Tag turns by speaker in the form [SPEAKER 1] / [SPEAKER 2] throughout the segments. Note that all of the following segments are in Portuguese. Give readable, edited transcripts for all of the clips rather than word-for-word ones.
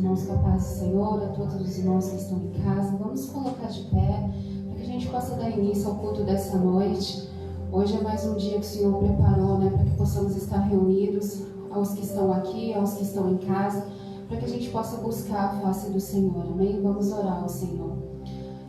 [SPEAKER 1] irmãos com a paz do Senhor, a todos os irmãos que estão em casa. Vamos colocar de pé para que a gente possa dar início ao culto dessa noite. Hoje é mais um dia que o Senhor preparou, para que possamos estar reunidos, aos que estão aqui, aos que estão em casa, para que a gente possa buscar a face do Senhor. Amém? Vamos orar ao Senhor.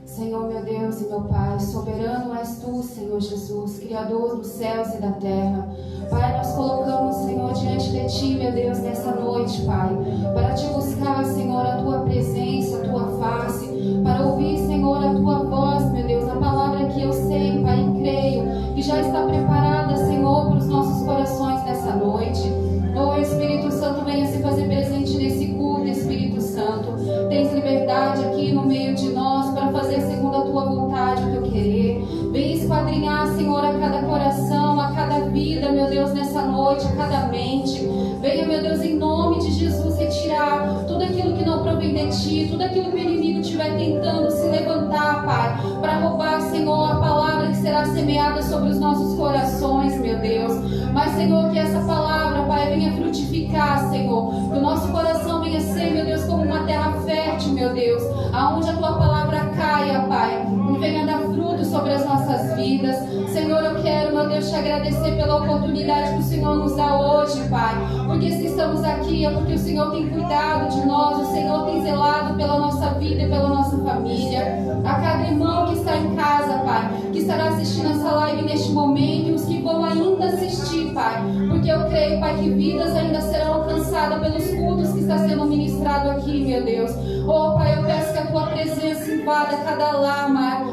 [SPEAKER 1] Senhor, meu Deus e meu Pai, soberano és Tu, Senhor Jesus, Criador dos céus e da terra. Pai, nós colocamos, Senhor, diante de Ti, meu Deus, nessa noite, Pai, para Te buscar, Senhor, a Tua presença, a Tua face, para ouvir, Senhor, a Tua voz, meu Deus, a palavra que eu sei, Pai, e creio, que já está preparada, Senhor, para os nossos corações nessa noite. Oh, Espírito Santo, venha se fazer presente nesse culto, Espírito Santo. Tens liberdade aqui no meio de nós para fazer segundo a Tua vontade, o Teu querer. Vem esquadrinhar, Senhor, a cada coração, a cada vida, meu Deus, nessa noite, a cada mente. Venha, meu Deus, em nome de Jesus, retirar tudo aquilo que não provém de Ti, tudo aquilo que o inimigo estiver tentando se levantar, Pai, para roubar, Senhor, a palavra que será semeada sobre os nossos corações, meu Deus. Mas, Senhor, que essa palavra, Pai, venha frutificar, Senhor. Que o nosso coração venha ser, meu Deus, como uma terra fértil, meu Deus, aonde a Tua palavra caia, Pai, e venha dar fruto sobre as nossas vidas. Senhor, eu quero, meu Deus, Te agradecer pela oportunidade que o Senhor nos dá hoje, Pai, porque se estamos aqui é porque o Senhor tem cuidado de nós, o Senhor tem zelado pela nossa vida e pela nossa família. A cada irmão que está em casa, Pai, que estará assistindo essa live neste momento, e os que vão ainda assistir, Pai, porque eu creio, Pai, que vidas ainda serão alcançadas pelos cultos que está sendo ministrado aqui, meu Deus. Oh, Pai, eu peço que a Tua presença invada cada lar,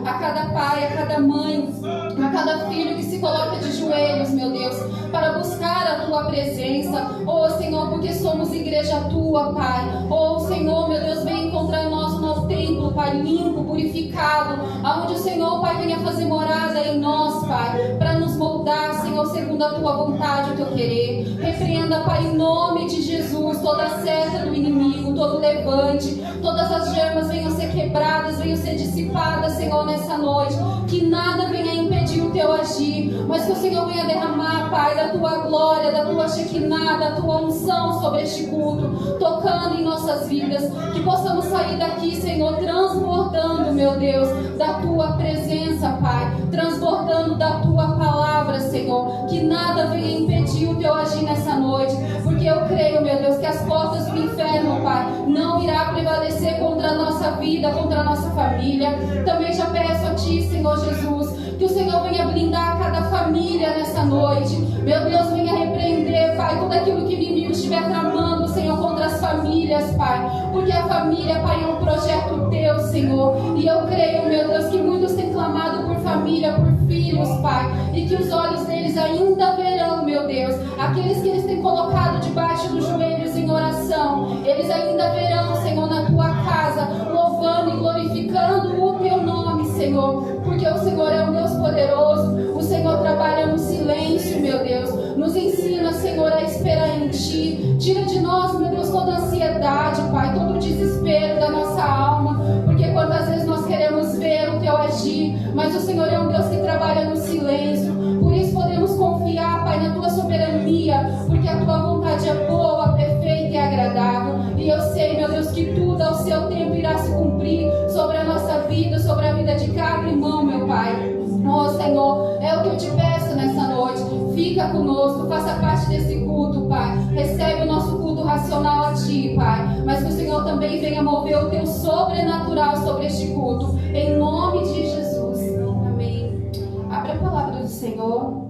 [SPEAKER 1] a cada pai, a cada mãe, a cada filho que se coloca de joelhos, meu Deus, para buscar a Tua presença. Oh, Senhor, porque somos igreja Tua, Pai. Oh, Senhor, meu Deus, vem encontrar em nós um novo templo, Pai, limpo, purificado, aonde o Senhor, Pai, venha fazer morada em nós, Pai, para nos moldar, Senhor, segundo a Tua vontade, o Teu querer. Repreenda, Pai, em nome de Jesus, toda a seta do inimigo, todo levante, todas as germas venham ser quebradas, venham ser dissipadas, Senhor, nessa noite. Que nada venha impedir o Teu agir, mas que o Senhor venha derramar, Pai, da Tua glória, da Tua Shekinah, da Tua unção sobre este culto, tocando em nossas vidas. Que possamos sair daqui, Senhor, transbordando, meu Deus, da Tua presença, Pai, transbordando da Tua palavra, Senhor. Que nada venha impedir o Teu agir nessa noite, porque eu creio, meu Deus, que as portas do inferno, Pai, não irá prevalecer contra a nossa vida, contra a nossa família. Também já peço a Ti, Senhor Jesus, que o Senhor venha blindar cada família nessa noite. Meu Deus, venha repreender, Pai, tudo aquilo que o inimigo estiver tramando, Senhor, contra as famílias, Pai, porque a família, Pai, é um projeto Teu, Senhor, e eu creio, meu Deus, que muitos têm clamado por família, por filhos, Pai, e que os olhos deles ainda verão, meu Deus, aqueles que eles têm colocado debaixo dos joelhos em oração, eles ainda verão, Senhor, na Tua casa, louvando e glorificando o Teu nome, Senhor, porque o Senhor é um Deus poderoso, o Senhor trabalha no silêncio, meu Deus, nos ensina, Senhor, a esperar em Ti. Tira de nós, meu Deus, toda a ansiedade, Pai, todo o desespero da nossa alma, porque quantas vezes nós queremos ver o Teu agir, mas o Senhor é um Deus que trabalha no silêncio. Por isso podemos confiar, Pai, na Tua soberania, porque a Tua vontade é boa, perfeita e agradável. E eu sei, meu Deus, que tudo ao Seu tempo irá se cumprir sobre a nossa vida, sobre a vida de cada irmão, meu Pai. Oh, Senhor, é o que eu Te peço nessa noite. Fica conosco, faça parte desse culto, Pai. Recebe o nosso culto racional a Ti, Pai. Mas que o Senhor também venha mover o Teu sobrenatural sobre este culto. Em nome de Jesus. Amém. Abre a palavra do Senhor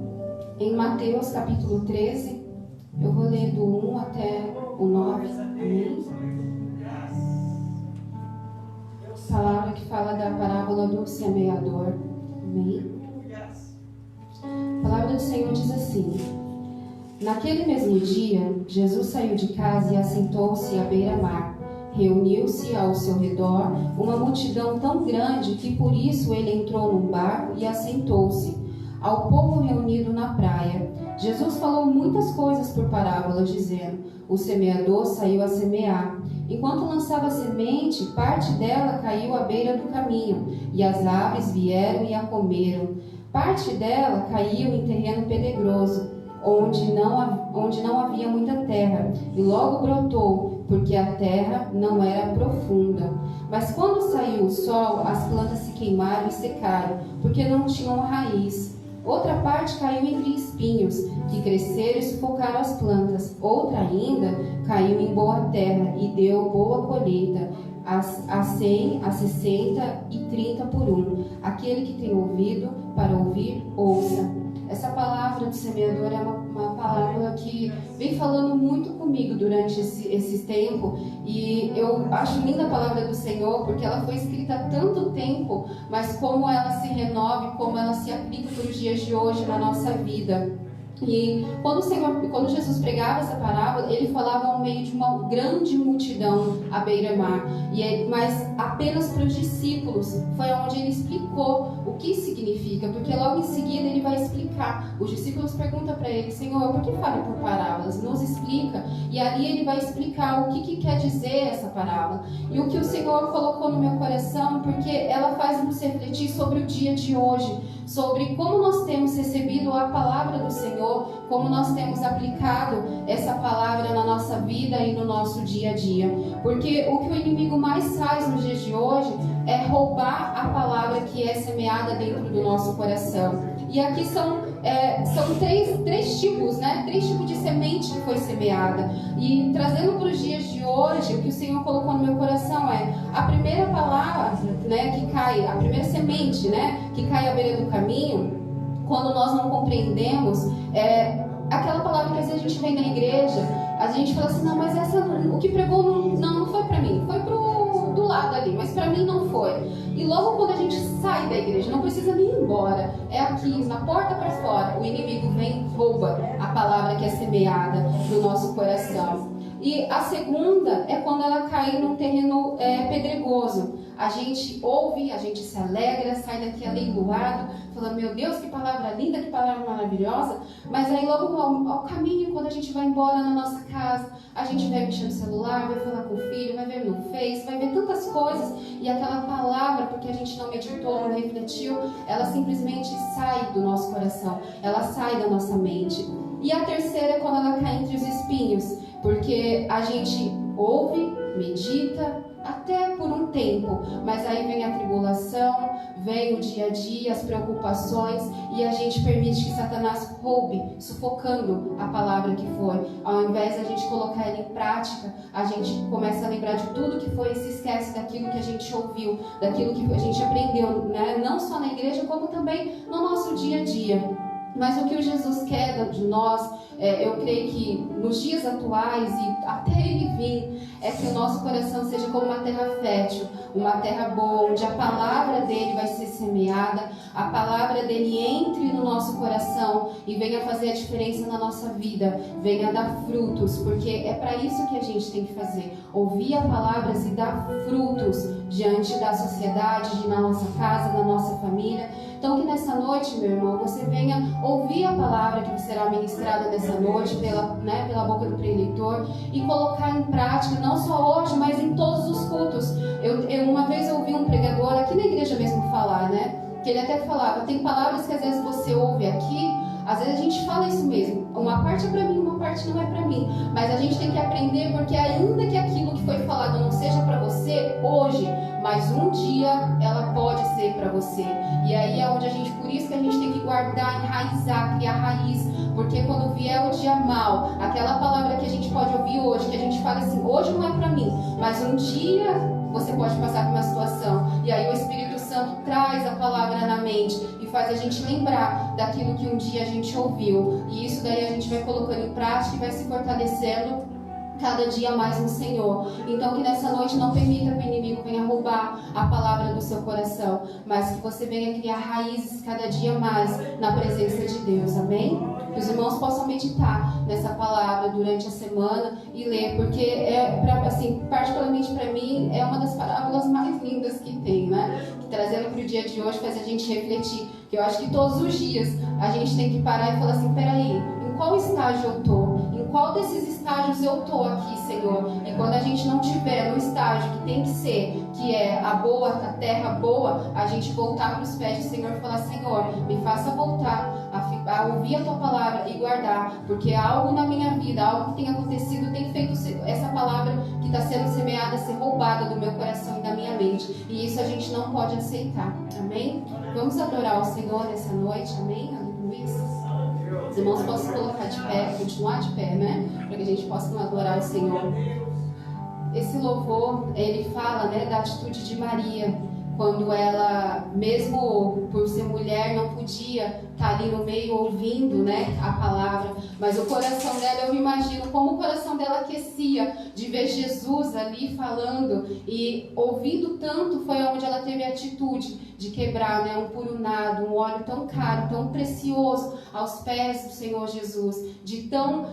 [SPEAKER 1] em Mateus capítulo 13. Eu vou ler do 1 até o 9. Amém. Palavra que fala da parábola do semeador. Amém. A palavra do Senhor diz assim: Naquele mesmo dia, Jesus saiu de casa e assentou-se à beira-mar. Reuniu-se ao seu redor uma multidão tão grande que por isso ele entrou num barco e assentou-se. Ao povo reunido na praia, Jesus falou muitas coisas por parábolas, dizendo: O semeador saiu a semear. Enquanto lançava a semente, parte dela caiu à beira do caminho, e as aves vieram e a comeram. Parte dela caiu em terreno pedregoso, onde não havia muita terra, e logo brotou, porque a terra não era profunda. Mas quando saiu o sol, as plantas se queimaram e secaram, porque não tinham raiz. Outra parte caiu entre espinhos, que cresceram e sufocaram as plantas. Outra ainda caiu em boa terra e deu boa colheita, a 100, a 60 e 30 por um. Aquele que tem ouvido para ouvir, ouça. Essa palavra do semeador é uma palavra que vem falando muito comigo durante esse tempo, e eu acho linda a palavra do Senhor, porque ela foi escrita há tanto tempo, mas como ela se renova, como ela se aplica para os dias de hoje na nossa vida. E quando Jesus pregava essa parábola, ele falava ao meio de uma grande multidão à beira-mar, mas apenas para os discípulos foi onde ele explicou o que significa, porque logo em seguida ele vai explicar. Os discípulos perguntam para ele: Senhor, por que fala por parábolas? Nos explica. E ali ele vai explicar o que quer dizer essa parábola. E o que o Senhor colocou no meu coração, porque ela faz nos refletir sobre o dia de hoje, sobre como nós temos recebido a palavra do Senhor, como nós temos aplicado essa palavra na nossa vida e no nosso dia a dia. Porque o que o inimigo mais faz nos dias de hoje é roubar a palavra que é semeada dentro do nosso coração. E aqui são três tipos, né? 3 tipos de semente que foi semeada. E trazendo para os dias de hoje, o que o Senhor colocou no meu coração é a primeira palavra, né, que cai, a primeira semente, né, que cai à beira do caminho, quando nós não compreendemos, aquela palavra que às vezes a gente vem na igreja, a gente fala assim: não, mas o que pregou não foi para mim, foi do lado ali, mas para mim não foi. E logo quando a gente sai da igreja, não precisa nem ir embora, é aqui, na porta para fora, o inimigo vem e rouba a palavra que é semeada no nosso coração. E a segunda é quando ela cai num terreno pedregoso. A gente ouve, a gente se alegra, sai daqui aleiloado, falando: meu Deus, que palavra linda, que palavra maravilhosa. Mas aí logo ao caminho, quando a gente vai embora na nossa casa, a gente vai mexer no celular, vai falar com o filho, vai ver no Face, vai ver tantas coisas, e aquela palavra, porque a gente não meditou, não refletiu, ela simplesmente sai do nosso coração, ela sai da nossa mente. E a terceira é quando ela cai entre os espinhos, porque a gente ouve, medita, até por um tempo, mas aí vem a tribulação, vem o dia a dia, as preocupações, e a gente permite que Satanás roube, sufocando a palavra que foi. Ao invés de a gente colocar ela em prática, a gente começa a lembrar de tudo que foi e se esquece daquilo que a gente ouviu, daquilo que a gente aprendeu, né? Não só na igreja, como também no nosso dia a dia. Mas o que o Jesus quer de nós, eu creio que nos dias atuais e até ele vir, é que o nosso coração seja como uma terra fértil, uma terra boa, onde a palavra dele vai ser semeada, a palavra dele entre no nosso coração e venha fazer a diferença na nossa vida, venha dar frutos, porque é para isso que a gente tem que fazer, ouvir a palavra e dar frutos diante da sociedade, na nossa casa, na nossa família. Então que nessa noite, meu irmão, você venha ouvir a palavra que será ministrada nessa noite pela boca do preletor e colocar em prática, não só hoje, mas em todos os cultos. Uma vez eu ouvi um pregador aqui na igreja mesmo falar, né? Que ele até falava: tem palavras que às vezes você ouve aqui, às vezes a gente fala isso mesmo, uma parte é para mim, uma parte não é para mim, mas a gente tem que aprender, porque ainda que aquilo que foi falado não seja para você hoje, mas um dia ela pode ser para você. E aí é onde por isso que a gente tem que guardar, enraizar, criar raiz, porque quando vier o dia mal, aquela palavra que a gente pode ouvir hoje, que a gente fala assim: hoje não é para mim, mas um dia você pode passar por uma situação, e aí o Espírito Santo traz a palavra na mente e faz a gente lembrar daquilo que um dia a gente ouviu, e isso daí a gente vai colocando em prática e vai se fortalecendo cada dia mais no Senhor. Então que nessa noite não permita que o inimigo venha roubar a palavra do seu coração, mas que você venha criar raízes cada dia mais na presença de Deus, amém? Que os irmãos possam meditar nessa palavra durante a semana e ler, porque particularmente para mim é uma das parábolas mais lindas que tem, né? Que trazendo para o dia de hoje faz a gente refletir, que eu acho que todos os dias a gente tem que parar e falar assim: peraí, em qual estágio eu estou? Em qual desses estágios eu estou aqui, Senhor? E quando a gente não tiver no estágio que tem que ser, que é a terra boa, a gente voltar para os pés do Senhor e falar: Senhor, me faça voltar a a ouvir a tua palavra e guardar, porque algo na minha vida, algo que tem acontecido, tem feito essa palavra que está sendo semeada ser roubada do meu coração e da minha mente, e isso a gente não pode aceitar, amém? Vamos adorar o Senhor nessa noite, amém? Aleluia. Os irmãos possam colocar de pé, continuar de pé, né? Para que a gente possa adorar o Senhor. Esse louvor, ele fala, né, da atitude de Maria, quando ela, mesmo por ser mulher, não podia estar ali no meio ouvindo, né, a palavra, mas o coração dela, eu me imagino como o coração dela aquecia de ver Jesus ali falando e ouvindo tanto, foi onde ela teve a atitude de quebrar, né, um puro nado, um óleo tão caro, tão precioso aos pés do Senhor Jesus, de tão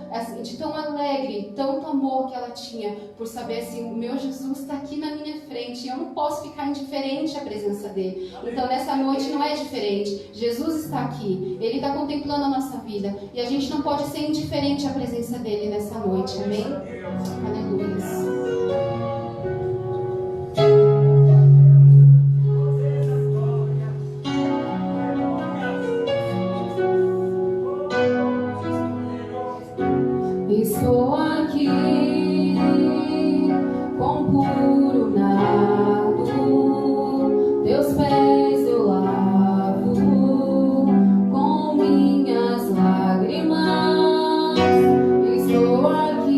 [SPEAKER 1] alegre, tanto amor que ela tinha por saber assim, o meu Jesus está aqui na minha frente e eu não posso ficar indiferente à presença dele. Então nessa noite não é diferente, Jesus está aqui, ele está contemplando a nossa vida e a gente não pode ser indiferente à presença dele nessa noite, amém? Aleluia. Estou aqui com puro nado, teus pés eu lavo com minhas lágrimas. Estou aqui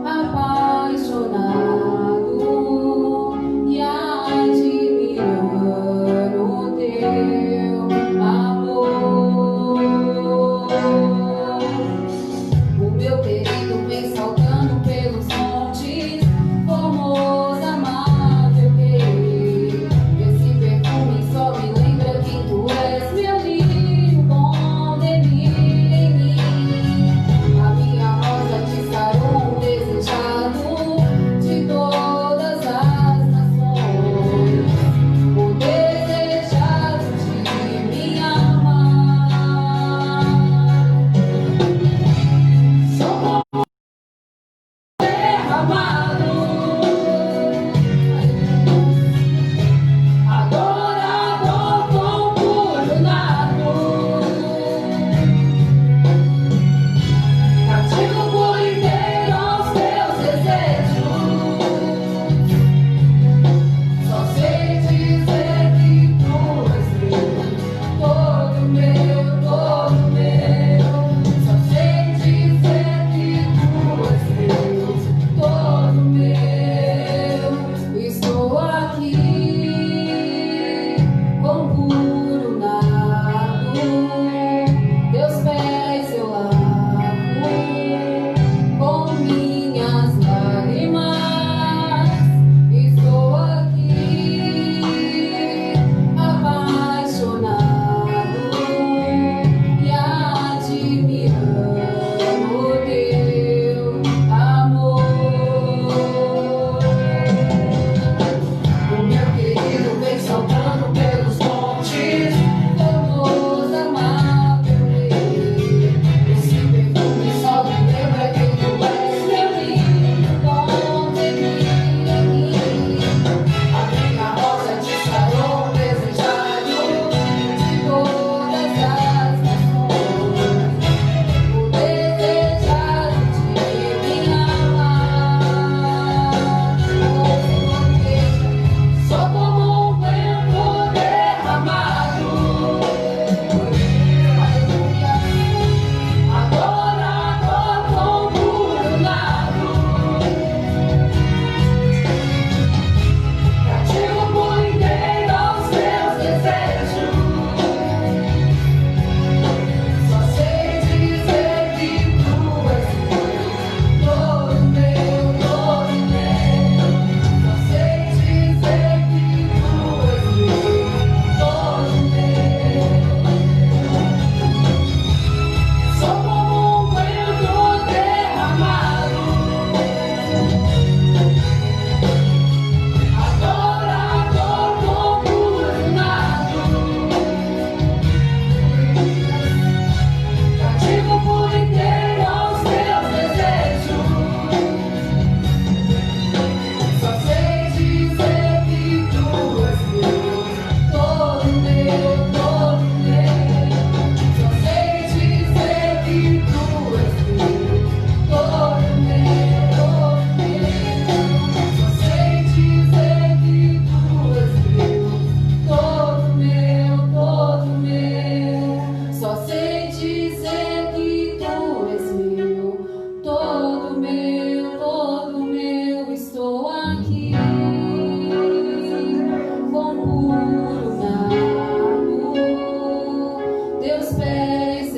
[SPEAKER 1] apaixonado e admirando o teu amor. O meu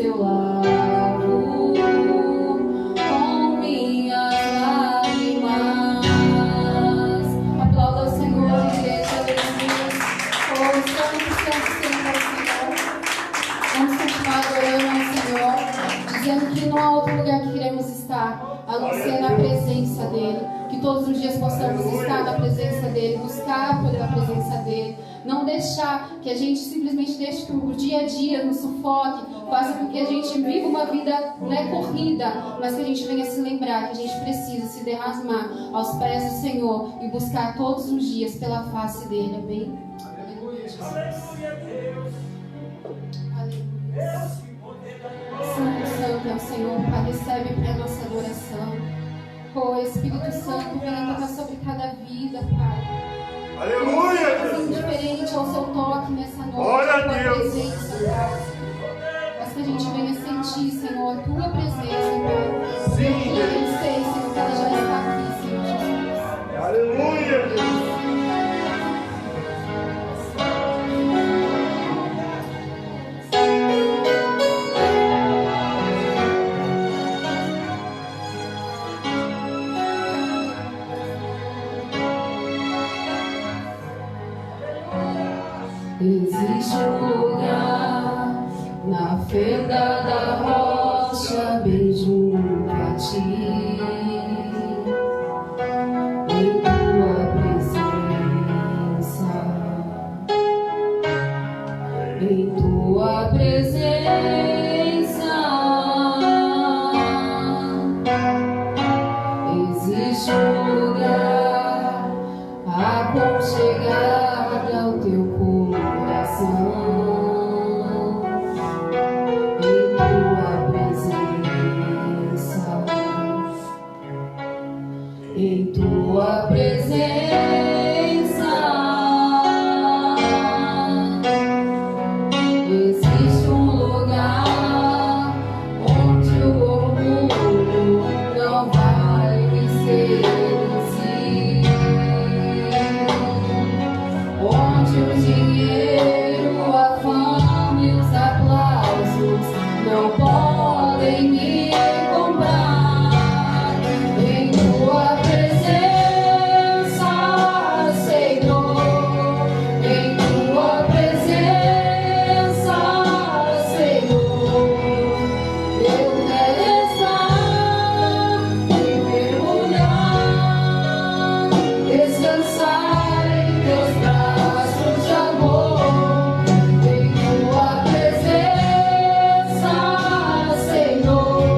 [SPEAKER 1] eu lavo com minhas lágrimas. Aplauda o Senhor, igreja, aleluia. Oh, santo, santo, Senhor. Vamos continuar adorando ao Senhor, dizendo que não há outro lugar que queremos estar, a não ser na presença dEle. Que todos os dias possamos estar na presença dEle, buscar pela presença dEle. Não deixar que a gente simplesmente deixe que o dia a dia nos sufoque, faça com que a gente viva uma vida corrida, mas que a gente venha se lembrar que a gente precisa se derramar aos pés do Senhor e buscar todos os dias pela face dEle. Amém? Aleluia, Jesus. Aleluia. Santo, santo é o Senhor, Pai, recebe para a nossa adoração. Oh, Espírito Santo, venha tocar sobre cada vida, Pai.
[SPEAKER 2] Aleluia!
[SPEAKER 1] Assim diferente ao seu toque nessa noite,
[SPEAKER 2] Glória a
[SPEAKER 1] tua
[SPEAKER 2] Deus.
[SPEAKER 1] presença, Pai. Mas que a gente venha sentir, Senhor, a tua presença, Pai.
[SPEAKER 2] Sim,
[SPEAKER 1] E eu sei, Senhor, que ela já está aqui, Senhor Jesus.
[SPEAKER 2] Aleluia, Deus!
[SPEAKER 1] Existe um lugar na fenda da rocha, bem junto a ti, em tua presença, em tua presença. Existe um lugar aconchegado ao teu coração, em tua presença, em tua presença. Existe um lugar onde o orgulho não vai vencer, onde o dinheiro, a fama e os aplausos não podem me comprar. Em tua presença, Senhor, em tua presença, Senhor, eu quero estar e mergulhar, descansar em teus braços de amor. Em tua presença, Senhor,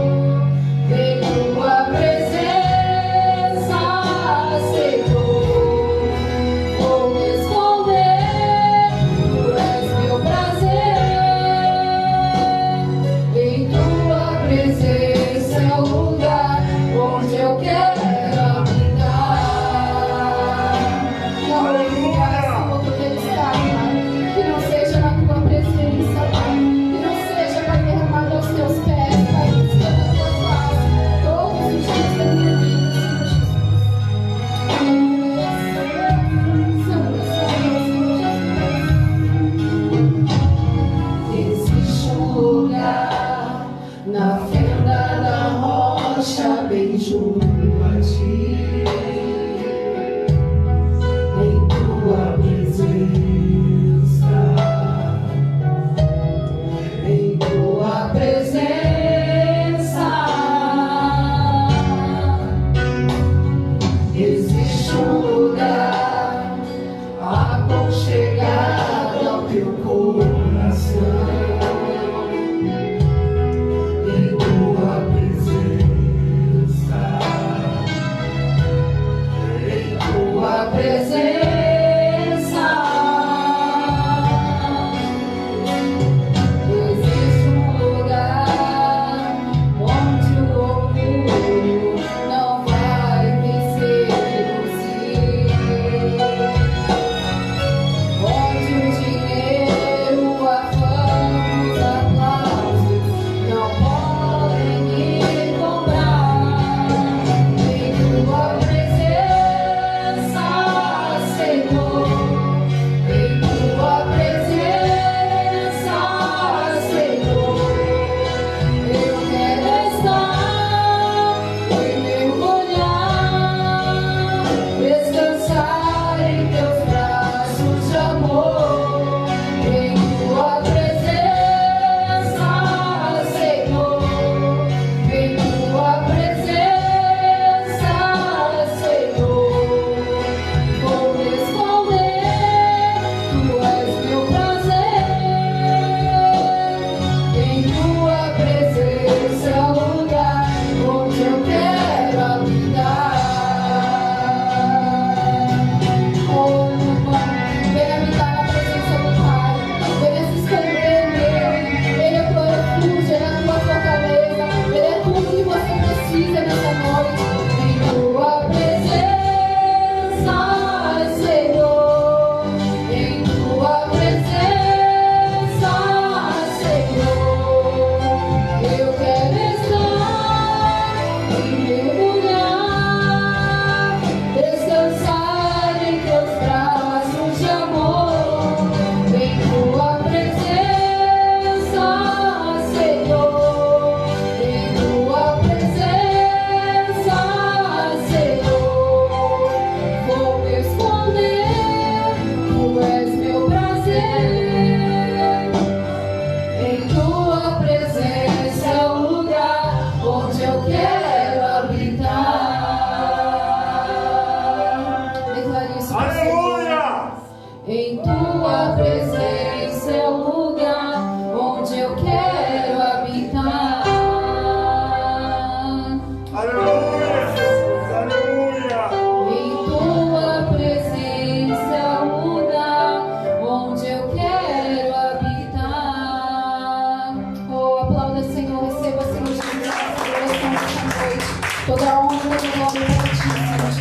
[SPEAKER 1] honra, Senhor. Receba, Senhor Jesus, essa adoração nesta noite. Toda a honra, toda a glória para ti, Senhor.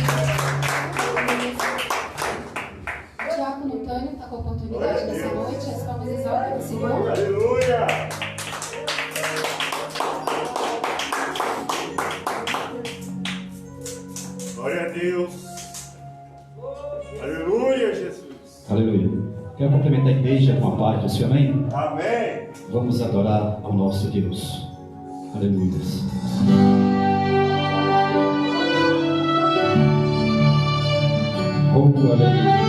[SPEAKER 1] Diácono Tânio está com a oportunidade nessa noite. As palmas exaltam o Senhor.
[SPEAKER 2] Aleluia! Glória a Deus. Aleluia, Jesus.
[SPEAKER 3] Aleluia. Quero complementar a igreja com a paz do Senhor, amém?
[SPEAKER 2] Amém.
[SPEAKER 3] Vamos adorar ao nosso Deus. Aleluia. Oh, aleluia.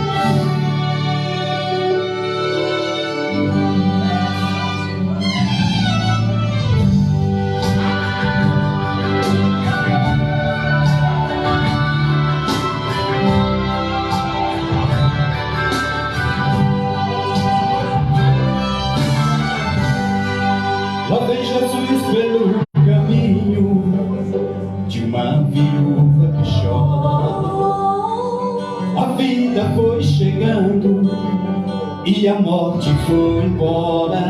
[SPEAKER 3] Lá vem Jesus pelo caminho de uma viúva que chora. A vida foi chegando e a morte foi embora.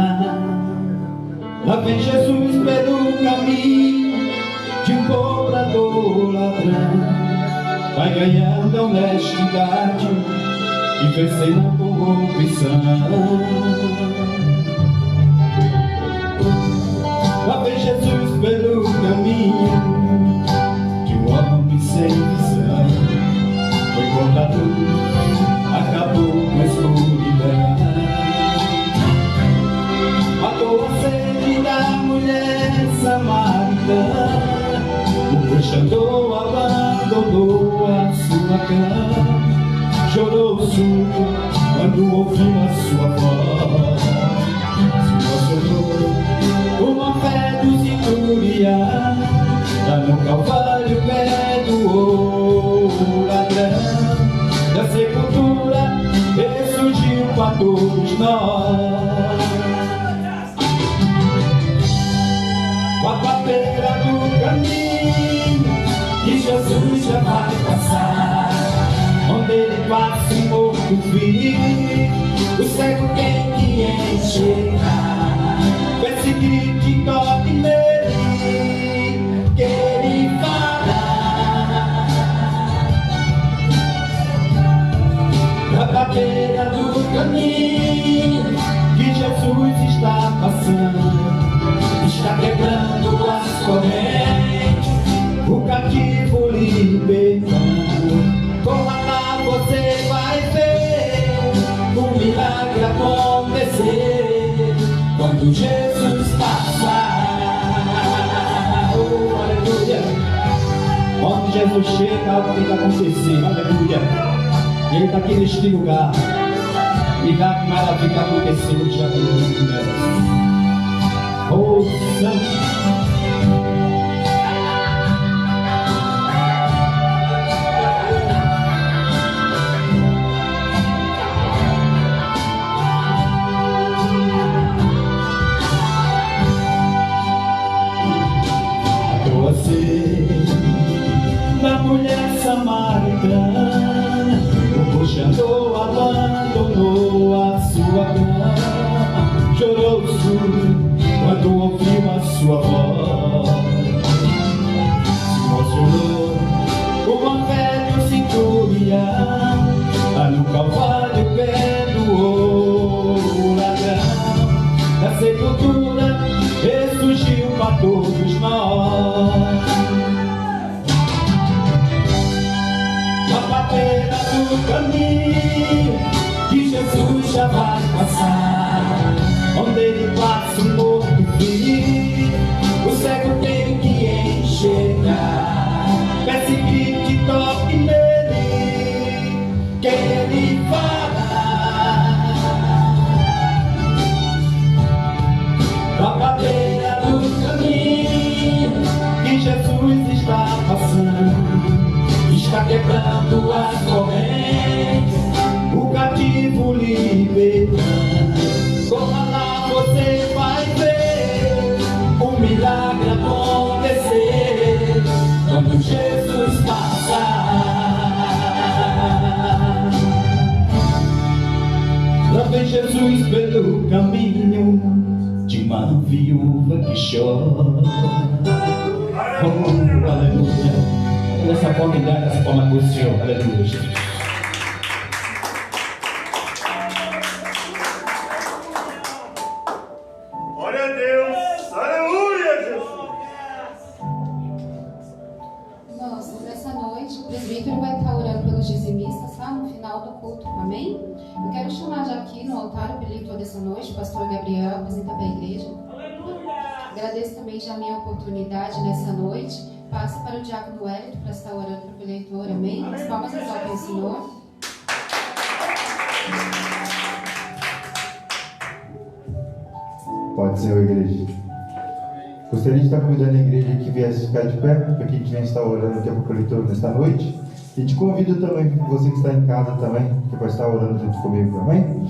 [SPEAKER 3] Lá vem Jesus pelo caminho de um cobrador ladrão. Vai ganhando a honestidade e vencendo a corrupção. Lá vem Jesus pelo caminho de um homem sem visão. Foi quando a luz acabou com a escuridão. Matou a sede da mulher samaritana. O puxador abandonou a sua cama. Chorou o surdo quando ouviu a sua voz. Se emocionou uma fé do centurião, lá no Calvário perdoou o ladrão. Da sepultura ressurgiu para todos nós. Com a papeira do caminho que Jesus já vai passar, onde ele passa um morto vivo, o cego tem que enxergar. Esse grito e toque nele, que ele fala. Na beira do caminho que Jesus está passando, está quebrando as correntes, o cativo libertando. Corra lá, você vai ver o milagre acontecer quando Jesus passar. Oh, aleluia. Quando Jesus chega, algo tem que acontecer. Aleluia. Ele está aqui neste lugar. Milagre maravilhoso aconteceu no dia de hoje. Oh, Santo. Da mulher samaritana, o puxador abandonou a sua cama. Chorou o surdo quando ouviu a sua voz. Se emocionou com a fé do centurião, lá no Calvário perdoou o ladrão. Da sepultura ressurgiu para todos nós. Na papeira do caminho que Jesus já vai passar, onde ele passa um morto vivo, o cego uma viúva que chora. Oh, aleluia. Dessa forma, dessa forma com o Senhor. Aleluia, Jesus.
[SPEAKER 2] Glória a Deus. Aleluia, Jesus.
[SPEAKER 1] Irmãos, nessa noite o presbítero vai estar orando pelos dizimistas, tá? No final do culto, amém? Eu quero chamar já aqui no altar o preletor dessa noite, o pastor Gabriel, apresenta para a igreja. Agradeço também já a minha oportunidade nessa noite. Passa para o diácono Wellington para estar orando para o eleitor, amém? As palmas exaltem o Senhor.
[SPEAKER 4] Pode ser, igreja. Gostaria de estar convidando a igreja que viesse ficar de pé, para que a gente venha estar orando aqui para o eleitor nesta noite. E te convido também, você que está em casa também, que vai estar orando junto comigo, amém?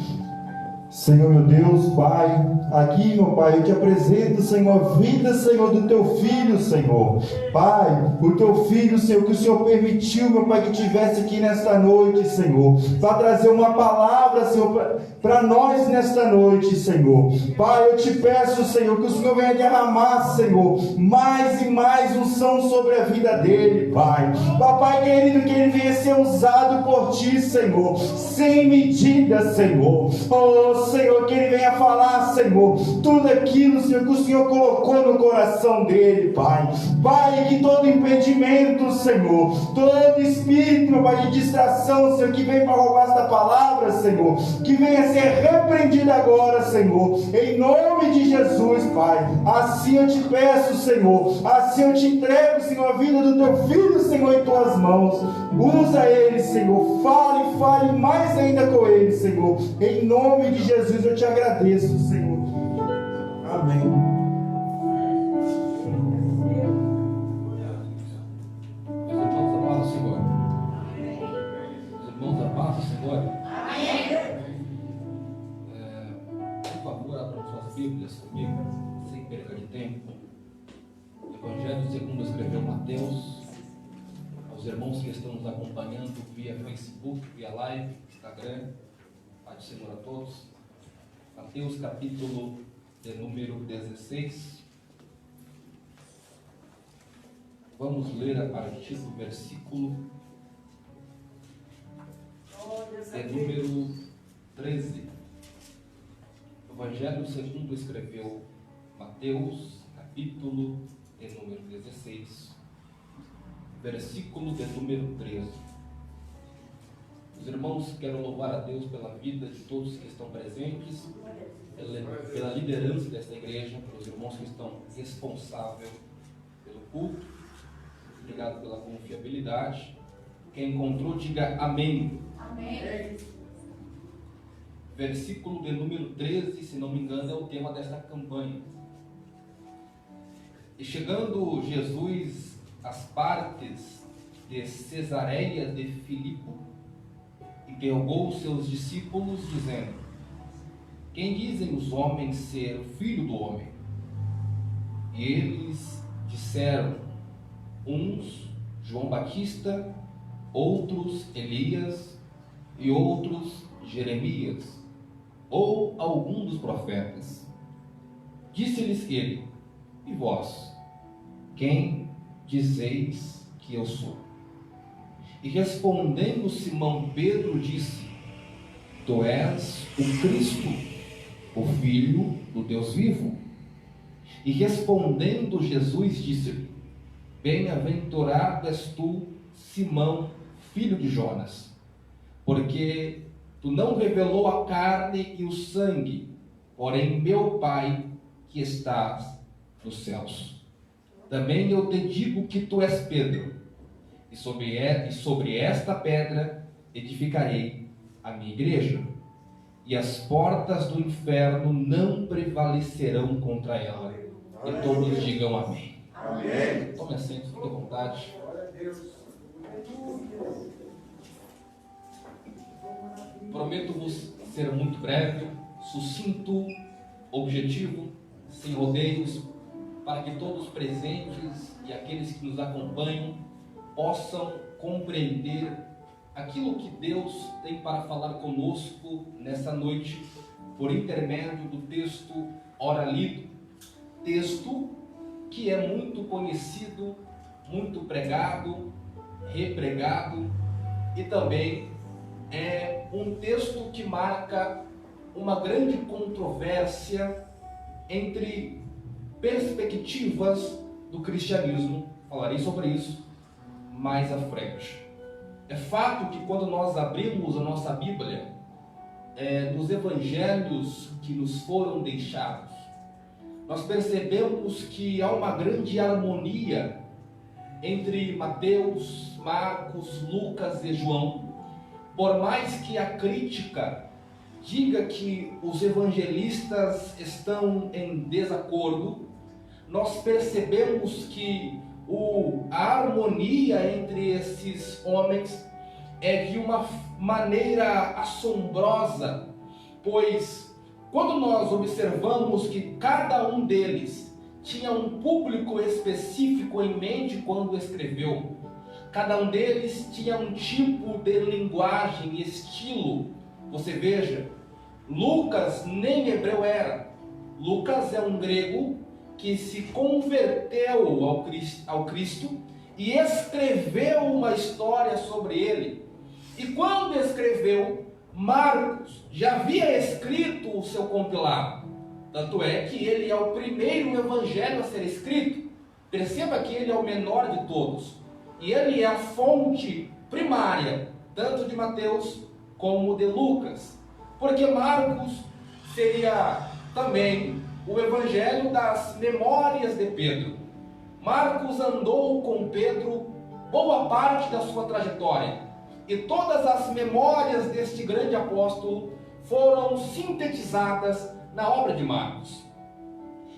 [SPEAKER 4] Senhor meu Deus, Pai, aqui, meu Pai, eu te apresento, Senhor, a vida, Senhor, do teu filho, Senhor. Pai, o teu filho, Senhor, que o Senhor permitiu, meu Pai, que estivesse aqui nesta noite, Senhor, para trazer uma palavra, Senhor, para nós nesta noite, Senhor. Pai, eu te peço, Senhor, que o Senhor venha derramar, Senhor, mais e mais unção sobre a vida dele, Pai. Papai querido, que ele venha ser usado por ti, Senhor, sem medida, Senhor. Oh, Senhor, que ele venha falar, Senhor, tudo aquilo, Senhor, que o Senhor colocou no coração dele, Pai. Pai, que todo impedimento, Senhor, todo espírito, meu Pai, de distração, Senhor, que vem para roubar esta palavra, Senhor, que venha ser repreendido agora, Senhor, em nome de Jesus, Pai. Assim eu te peço, Senhor, assim eu te entrego, Senhor, a vida do teu filho, Senhor, em tuas mãos. Usa ele, Senhor, fale mais ainda com ele, Senhor, em nome de Jesus eu te agradeço, Senhor. Amém.
[SPEAKER 3] Meus irmãos, a paz do Senhor. Os irmãos, a paz do Senhor. Por favor, abram suas Bíblias comigo, sem perca de tempo. Evangelho segundo escreveu Mateus. Aos irmãos que estão nos acompanhando via Facebook, via live, Instagram, Pai do Senhor a todos. Mateus capítulo de número 16. Vamos ler a partir do versículo de número 13. Evangelho segundo escreveu Mateus, capítulo de número 16, versículo de número 13. Os irmãos, quero louvar a Deus pela vida de todos que estão presentes, pela liderança desta igreja, pelos irmãos que estão responsáveis pelo culto. Obrigado pela confiabilidade. Quem encontrou, diga amém.
[SPEAKER 1] Amém.
[SPEAKER 3] Versículo de número 13, se não me engano, é o tema desta campanha. E chegando Jesus às partes de Cesareia de Filipe, interrogou os seus discípulos, dizendo: quem dizem os homens ser o filho do homem? E eles disseram: uns João Batista, outros Elias e outros Jeremias, ou algum dos profetas. Disse-lhes ele: e vós, quem dizeis que eu sou? E respondendo Simão Pedro disse: tu és o Cristo, o Filho do Deus vivo. E respondendo Jesus disse-lhe: bem-aventurado és tu, Simão, filho de Jonas, porque tu não revelou a carne e o sangue, porém meu Pai que estás nos céus. Também eu te digo que tu és Pedro, e sobre esta pedra edificarei a minha igreja, e as portas do inferno não prevalecerão contra ela. E todos digam amém.
[SPEAKER 2] Amém.
[SPEAKER 3] Tome assento, fique à vontade. Prometo-vos ser muito breve, sucinto, objetivo, sem rodeios, para que todos presentes e aqueles que nos acompanham possam compreender aquilo que Deus tem para falar conosco nessa noite, por intermédio do texto ora lido,
[SPEAKER 5] texto que é muito conhecido, muito pregado, repregado, e também é um texto que marca uma grande controvérsia entre perspectivas do cristianismo. Falarei sobre isso mais à frente. É fato que quando nós abrimos a nossa Bíblia, nos evangelhos que nos foram deixados, nós percebemos que há uma grande harmonia entre Mateus, Marcos, Lucas e João. Por mais que a crítica diga que os evangelistas estão em desacordo, nós percebemos que a harmonia entre esses homens é de uma maneira assombrosa, pois quando nós observamos que cada um deles tinha um público específico em mente quando escreveu, cada um deles tinha um tipo de linguagem, estilo. Você veja, Lucas nem hebreu era. Lucas é um grego que se converteu ao Cristo e escreveu uma história sobre ele. E quando escreveu, Marcos já havia escrito o seu compilado. Tanto é que ele é o primeiro evangelho a ser escrito. Perceba que ele é o menor de todos. E ele é a fonte primária, tanto de Mateus como de Lucas. Porque Marcos seria também o evangelho das memórias de Pedro. Marcos andou com Pedro boa parte da sua trajetória. E todas as memórias deste grande apóstolo foram sintetizadas na obra de Marcos.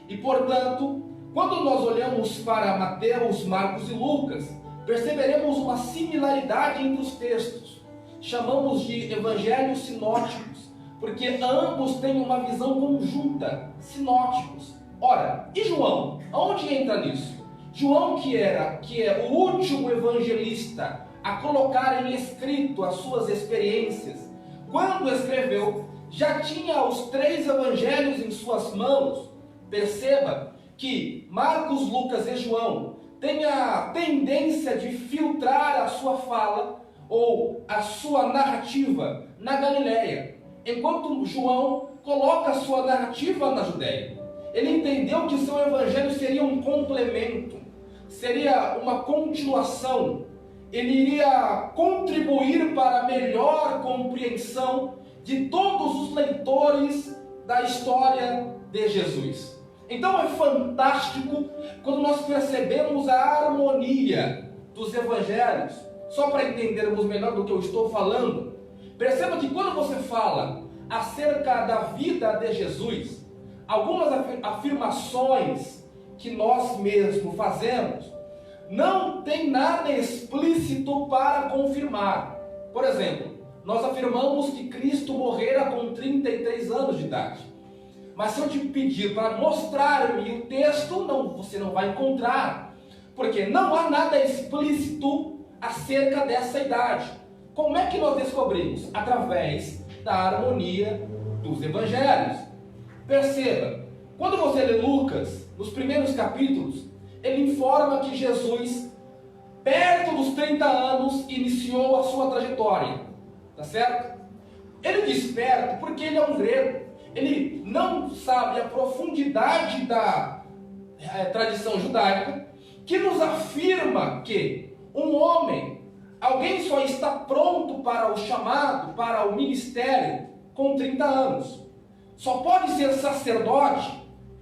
[SPEAKER 5] E portanto, quando nós olhamos para Mateus, Marcos e Lucas, perceberemos uma similaridade entre os textos. Chamamos de evangelhos sinóticos, porque ambos têm uma visão conjunta, sinóticos. Ora, e João? Aonde entra nisso? João, que é o último evangelista a colocar em escrito as suas experiências, quando escreveu, já tinha os 3 evangelhos em suas mãos. Perceba que Marcos, Lucas e João têm a tendência de filtrar a sua fala ou a sua narrativa na Galileia, enquanto João coloca a sua narrativa na Judéia. Ele entendeu que o seu evangelho seria um complemento, seria uma continuação. Ele iria contribuir para a melhor compreensão de todos os leitores da história de Jesus. Então é fantástico quando nós percebemos a harmonia dos evangelhos. Só para entendermos melhor do que eu estou falando, perceba que quando você fala acerca da vida de Jesus, algumas afirmações que nós mesmos fazemos não tem nada explícito para confirmar. Por exemplo, nós afirmamos que Cristo morrera com 33 anos de idade. Mas se eu te pedir para mostrar-me o texto, você não vai encontrar. Porque não há nada explícito acerca dessa idade. Como é que nós descobrimos? Através da harmonia dos evangelhos. Perceba, quando você lê Lucas, nos primeiros capítulos, ele informa que Jesus, perto dos 30 anos, iniciou a sua trajetória. Tá certo? Ele diz perto porque ele é um grego. Ele não sabe a profundidade da tradição judaica, que nos afirma que um homem, alguém só está pronto para o chamado, para o ministério, com 30 anos. Só pode ser sacerdote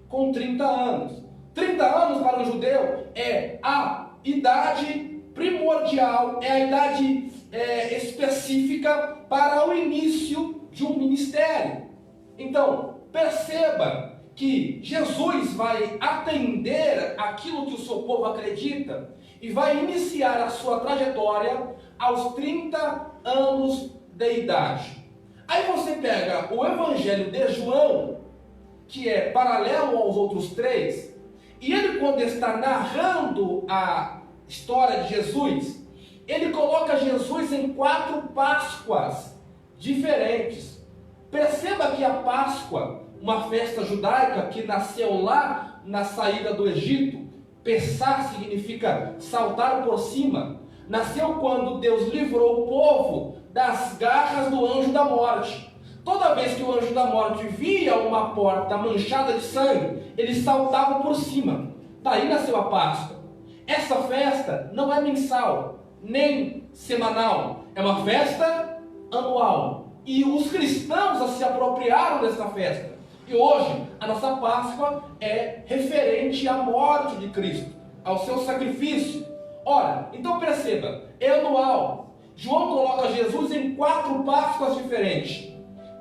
[SPEAKER 5] com 30 anos. 30 anos para um judeu é a idade primordial, é a idade específica para o início de um ministério. Então, perceba que Jesus vai atender aquilo que o seu povo acredita e vai iniciar a sua trajetória aos 30 anos de idade. Aí você pega o Evangelho de João, que é paralelo aos outros 3, e ele, quando está narrando a história de Jesus, ele coloca Jesus em 4 Páscoas diferentes. Perceba que a Páscoa, uma festa judaica que nasceu lá na saída do Egito. Pessah significa saltar por cima. Nasceu quando Deus livrou o povo das garras do anjo da morte. Toda vez que o anjo da morte via uma porta manchada de sangue, ele saltava por cima. Daí nasceu a Páscoa. Essa festa não é mensal, nem semanal. É uma festa anual. E os cristãos se apropriaram dessa festa. E hoje, a nossa Páscoa é referente à morte de Cristo, ao seu sacrifício. Ora, então perceba, é anual. João coloca Jesus em 4 Páscoas diferentes.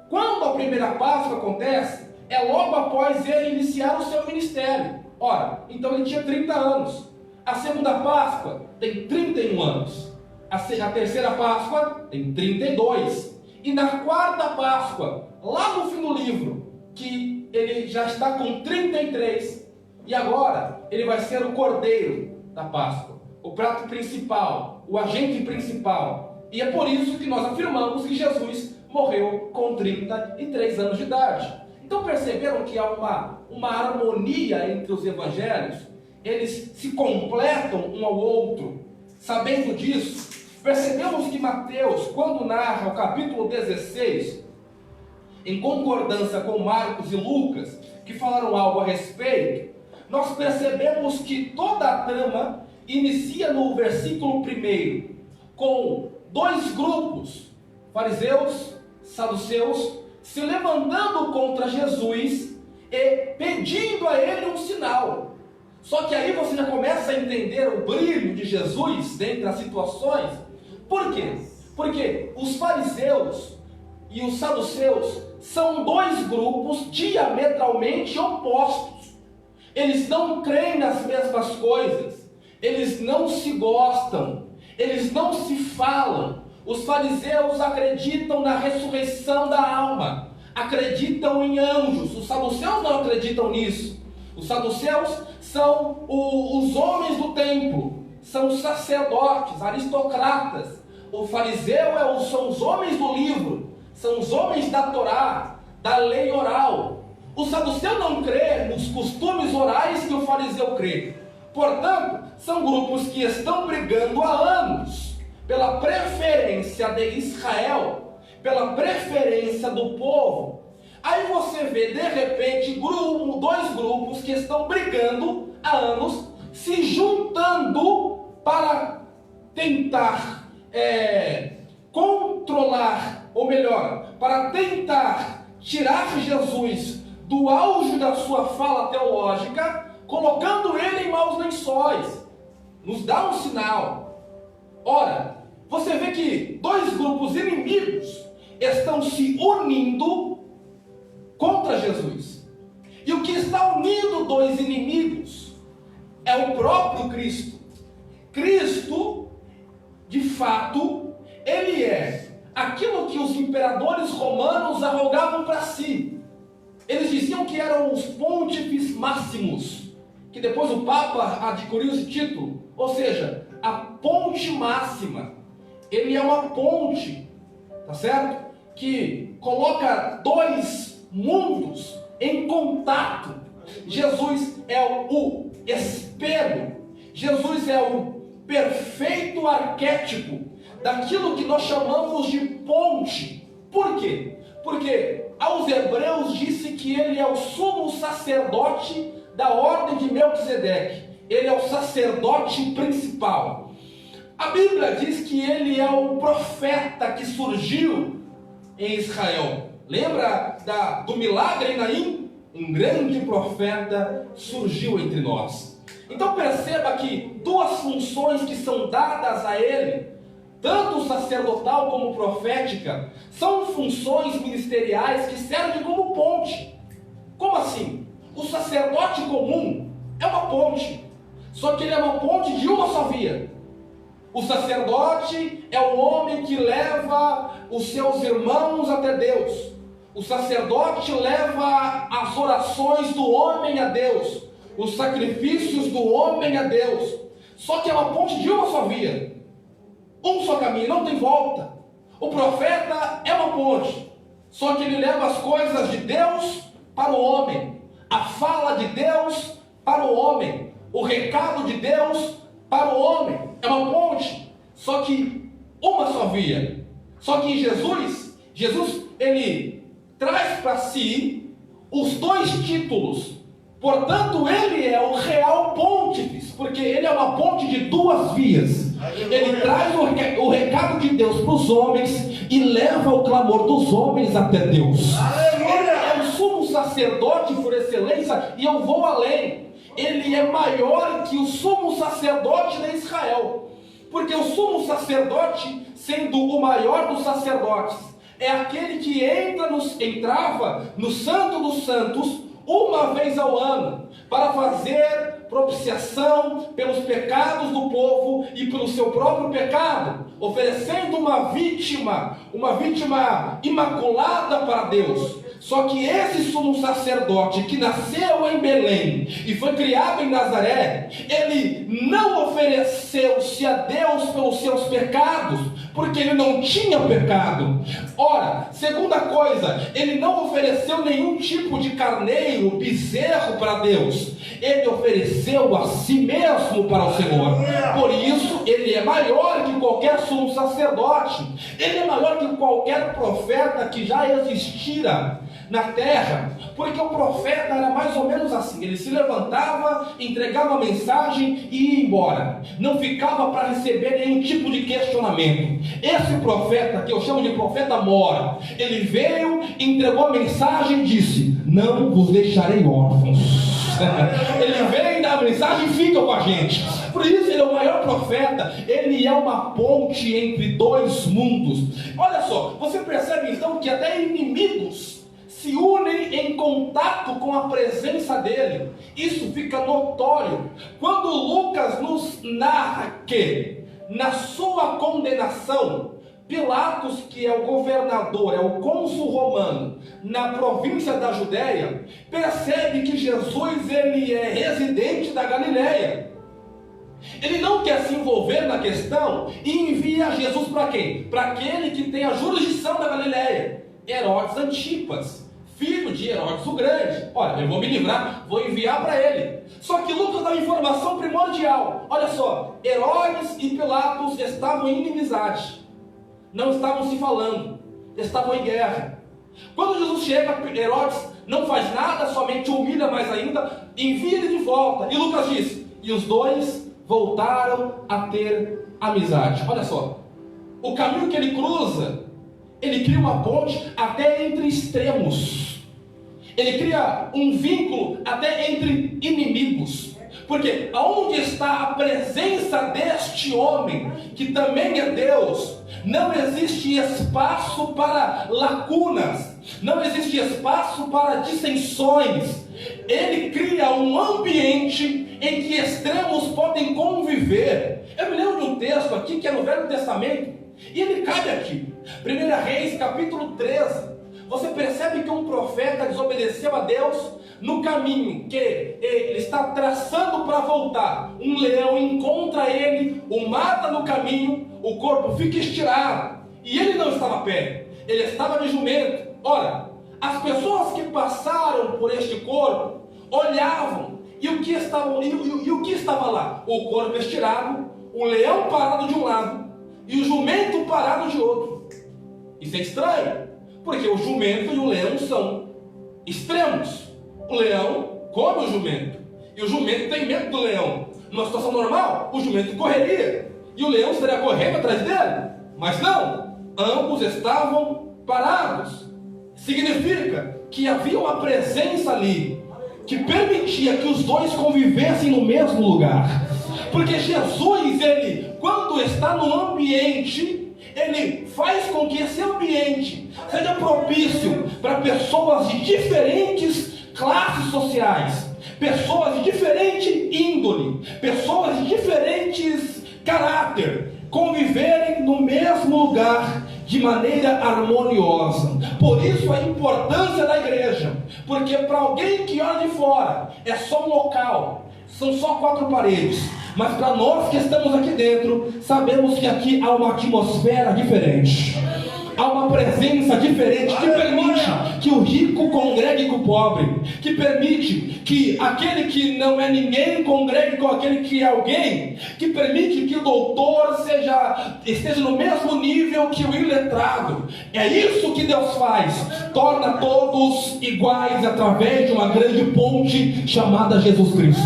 [SPEAKER 5] Quando a primeira Páscoa acontece, é logo após ele iniciar o seu ministério. Ora, então ele tinha 30 anos. A segunda Páscoa tem 31 anos. A terceira Páscoa tem 32. E na quarta Páscoa, lá no fim do livro, que ele já está com 33. E agora ele vai ser o cordeiro da Páscoa, o prato principal, o agente principal. E é por isso que nós afirmamos que Jesus morreu com 33 anos de idade. Então perceberam que há uma harmonia entre os evangelhos? Eles se completam um ao outro. Sabendo disso, percebemos que Mateus, quando narra o capítulo 16, em concordância com Marcos e Lucas, que falaram algo a respeito, nós percebemos que toda a trama inicia no versículo 1, com 2 grupos, fariseus, saduceus, se levantando contra Jesus e pedindo a ele um sinal. Só que aí você já começa a entender o brilho de Jesus dentre as situações. Por quê? Porque os fariseus e os saduceus são 2 grupos diametralmente opostos. Eles não creem nas mesmas coisas, eles não se gostam, eles não se falam. Os fariseus acreditam na ressurreição da alma, acreditam em anjos. Os saduceus não acreditam nisso. Os saduceus são os homens do templo, são os sacerdotes, aristocratas. O fariseu são os homens do livro, são os homens da Torá, da lei oral. O saduceu não crê nos costumes orais que o fariseu crê. Portanto, são grupos que estão brigando há anos pela preferência de Israel, pela preferência do povo. Aí você vê, de repente, 2 grupos que estão brigando há anos, se juntando para tentar controlar, ou melhor, para tentar tirar Jesus do auge da sua fala teológica, colocando ele em maus lençóis. Nos dá um sinal. Ora, você vê que 2 grupos inimigos estão se unindo contra Jesus. E o que está unindo 2 inimigos é o próprio Cristo. Cristo, de fato, ele é aquilo que os imperadores romanos arrogavam para si. Eles diziam que eram os pontífices máximos, que depois o Papa adquiriu esse título, ou seja, a ponte máxima. Ele é uma ponte, tá certo? Que coloca 2 mundos em contato. Jesus é o espelho. Jesus é o perfeito arquétipo daquilo que nós chamamos de ponte. Por quê? Porque aos hebreus disse que ele é o sumo sacerdote da ordem de Melquisedeque. Ele é o sacerdote principal. A Bíblia diz que ele é o profeta que surgiu em Israel. Lembra do milagre em Naim? Um grande profeta surgiu entre nós. Então perceba que 2 funções que são dadas a ele, tanto sacerdotal como profética, são funções ministeriais que servem como ponte. Como assim? O sacerdote comum é uma ponte, só que ele é uma ponte de uma só via. O sacerdote é o homem que leva os seus irmãos até Deus. O sacerdote leva as orações do homem a Deus, os sacrifícios do homem a Deus. Só que é uma ponte de uma só via, um só caminho, não tem volta. O profeta é uma ponte, só que ele leva as coisas de Deus para o homem, a fala de Deus para o homem. O recado de Deus para o homem. É uma ponte. Só que uma só via. Só que em Jesus ele traz para si os dois títulos. Portanto, ele é o real pontífice, porque ele é uma ponte de duas vias. Ele traz o recado de Deus para os homens e leva o clamor dos homens até Deus. Ele é o sumo sacerdote por excelência, e eu vou além. Ele é maior que o sumo sacerdote de Israel, porque o sumo sacerdote, sendo o maior dos sacerdotes, é aquele que entrava no Santo dos Santos uma vez ao ano, para fazer propiciação pelos pecados do povo e pelo seu próprio pecado, oferecendo uma vítima imaculada para Deus. Só que esse sumo sacerdote que nasceu em Belém e foi criado em Nazaré, ele não ofereceu-se a Deus pelos seus pecados, porque ele não tinha pecado. Ora, segunda coisa, ele não ofereceu nenhum tipo de carneiro, bezerro para Deus. Ele ofereceu a si mesmo para o Senhor. Por isso, ele é maior que qualquer sumo sacerdote. Ele é maior que qualquer profeta que já existira na terra, porque o profeta era mais ou menos assim: ele se levantava, entregava a mensagem e ia embora, não ficava para receber nenhum tipo de questionamento. Esse profeta, que eu chamo de profeta mora, ele veio, entregou a mensagem e disse: não vos deixarei órfãos. Ele vem dar a mensagem e fica com a gente. Por isso ele é o maior profeta. Ele é uma ponte entre dois mundos. Olha só, você percebe então que até inimigos se unem em contato com a presença dele. Isso fica notório quando Lucas nos narra que, na sua condenação, Pilatos, que é o governador, é o cônsul romano na província da Judéia, percebe que Jesus ele é residente da Galileia. Ele não quer se envolver na questão e envia Jesus para quem? Para aquele que tem a jurisdição da Galileia, Herodes Antipas, filho de Herodes o Grande. Olha, eu vou me livrar, vou enviar para ele. Só que Lucas dá uma informação primordial. Olha só, Herodes e Pilatos estavam em inimizade, não estavam se falando, estavam em guerra. Quando Jesus chega, Herodes não faz nada, somente humilha mais ainda, envia ele de volta. E Lucas diz: e os dois voltaram a ter amizade. Olha só, o caminho que ele cruza, ele cria uma ponte até entre extremos. Ele cria um vínculo até entre inimigos. Porque aonde está a presença deste homem, que também é Deus, não existe espaço para lacunas, não existe espaço para dissensões. Ele cria um ambiente em que extremos podem conviver. Eu me lembro de um texto aqui que é no Velho Testamento, e ele cabe aqui, 1 Reis capítulo 13. Você percebe que um profeta desobedeceu a Deus no caminho que ele está traçando para voltar. Um leão encontra ele, o mata no caminho, o corpo fica estirado, e ele não estava a pé, ele estava de jumento. Ora, as pessoas que passaram por este corpo olhavam, e o que estava lá? O corpo estirado, o leão parado de um lado e o jumento parado de outro. Isso é estranho, porque o jumento e o leão são extremos. O leão come o jumento, e o jumento tem medo do leão. Numa situação normal, o jumento correria e o leão estaria correndo atrás dele, mas não, ambos estavam parados. Significa que havia uma presença ali que permitia que os dois convivessem no mesmo lugar. Porque Jesus, ele, quando está no ambiente, ele faz com que esse ambiente seja propício para pessoas de diferentes classes sociais, pessoas de diferente índole, pessoas de diferentes caráter, conviverem no mesmo lugar de maneira harmoniosa. Por isso a importância da igreja, porque para alguém que olha de fora é só um local, são só 4 paredes, mas para nós que estamos aqui dentro, sabemos que aqui há uma atmosfera diferente. há uma presença diferente que permite que o rico congregue com o pobre, que permite que aquele que não é ninguém congregue com aquele que é alguém, que permite que o doutor esteja no mesmo nível que o iletrado. É isso que Deus faz, torna todos iguais através de uma grande ponte chamada Jesus Cristo.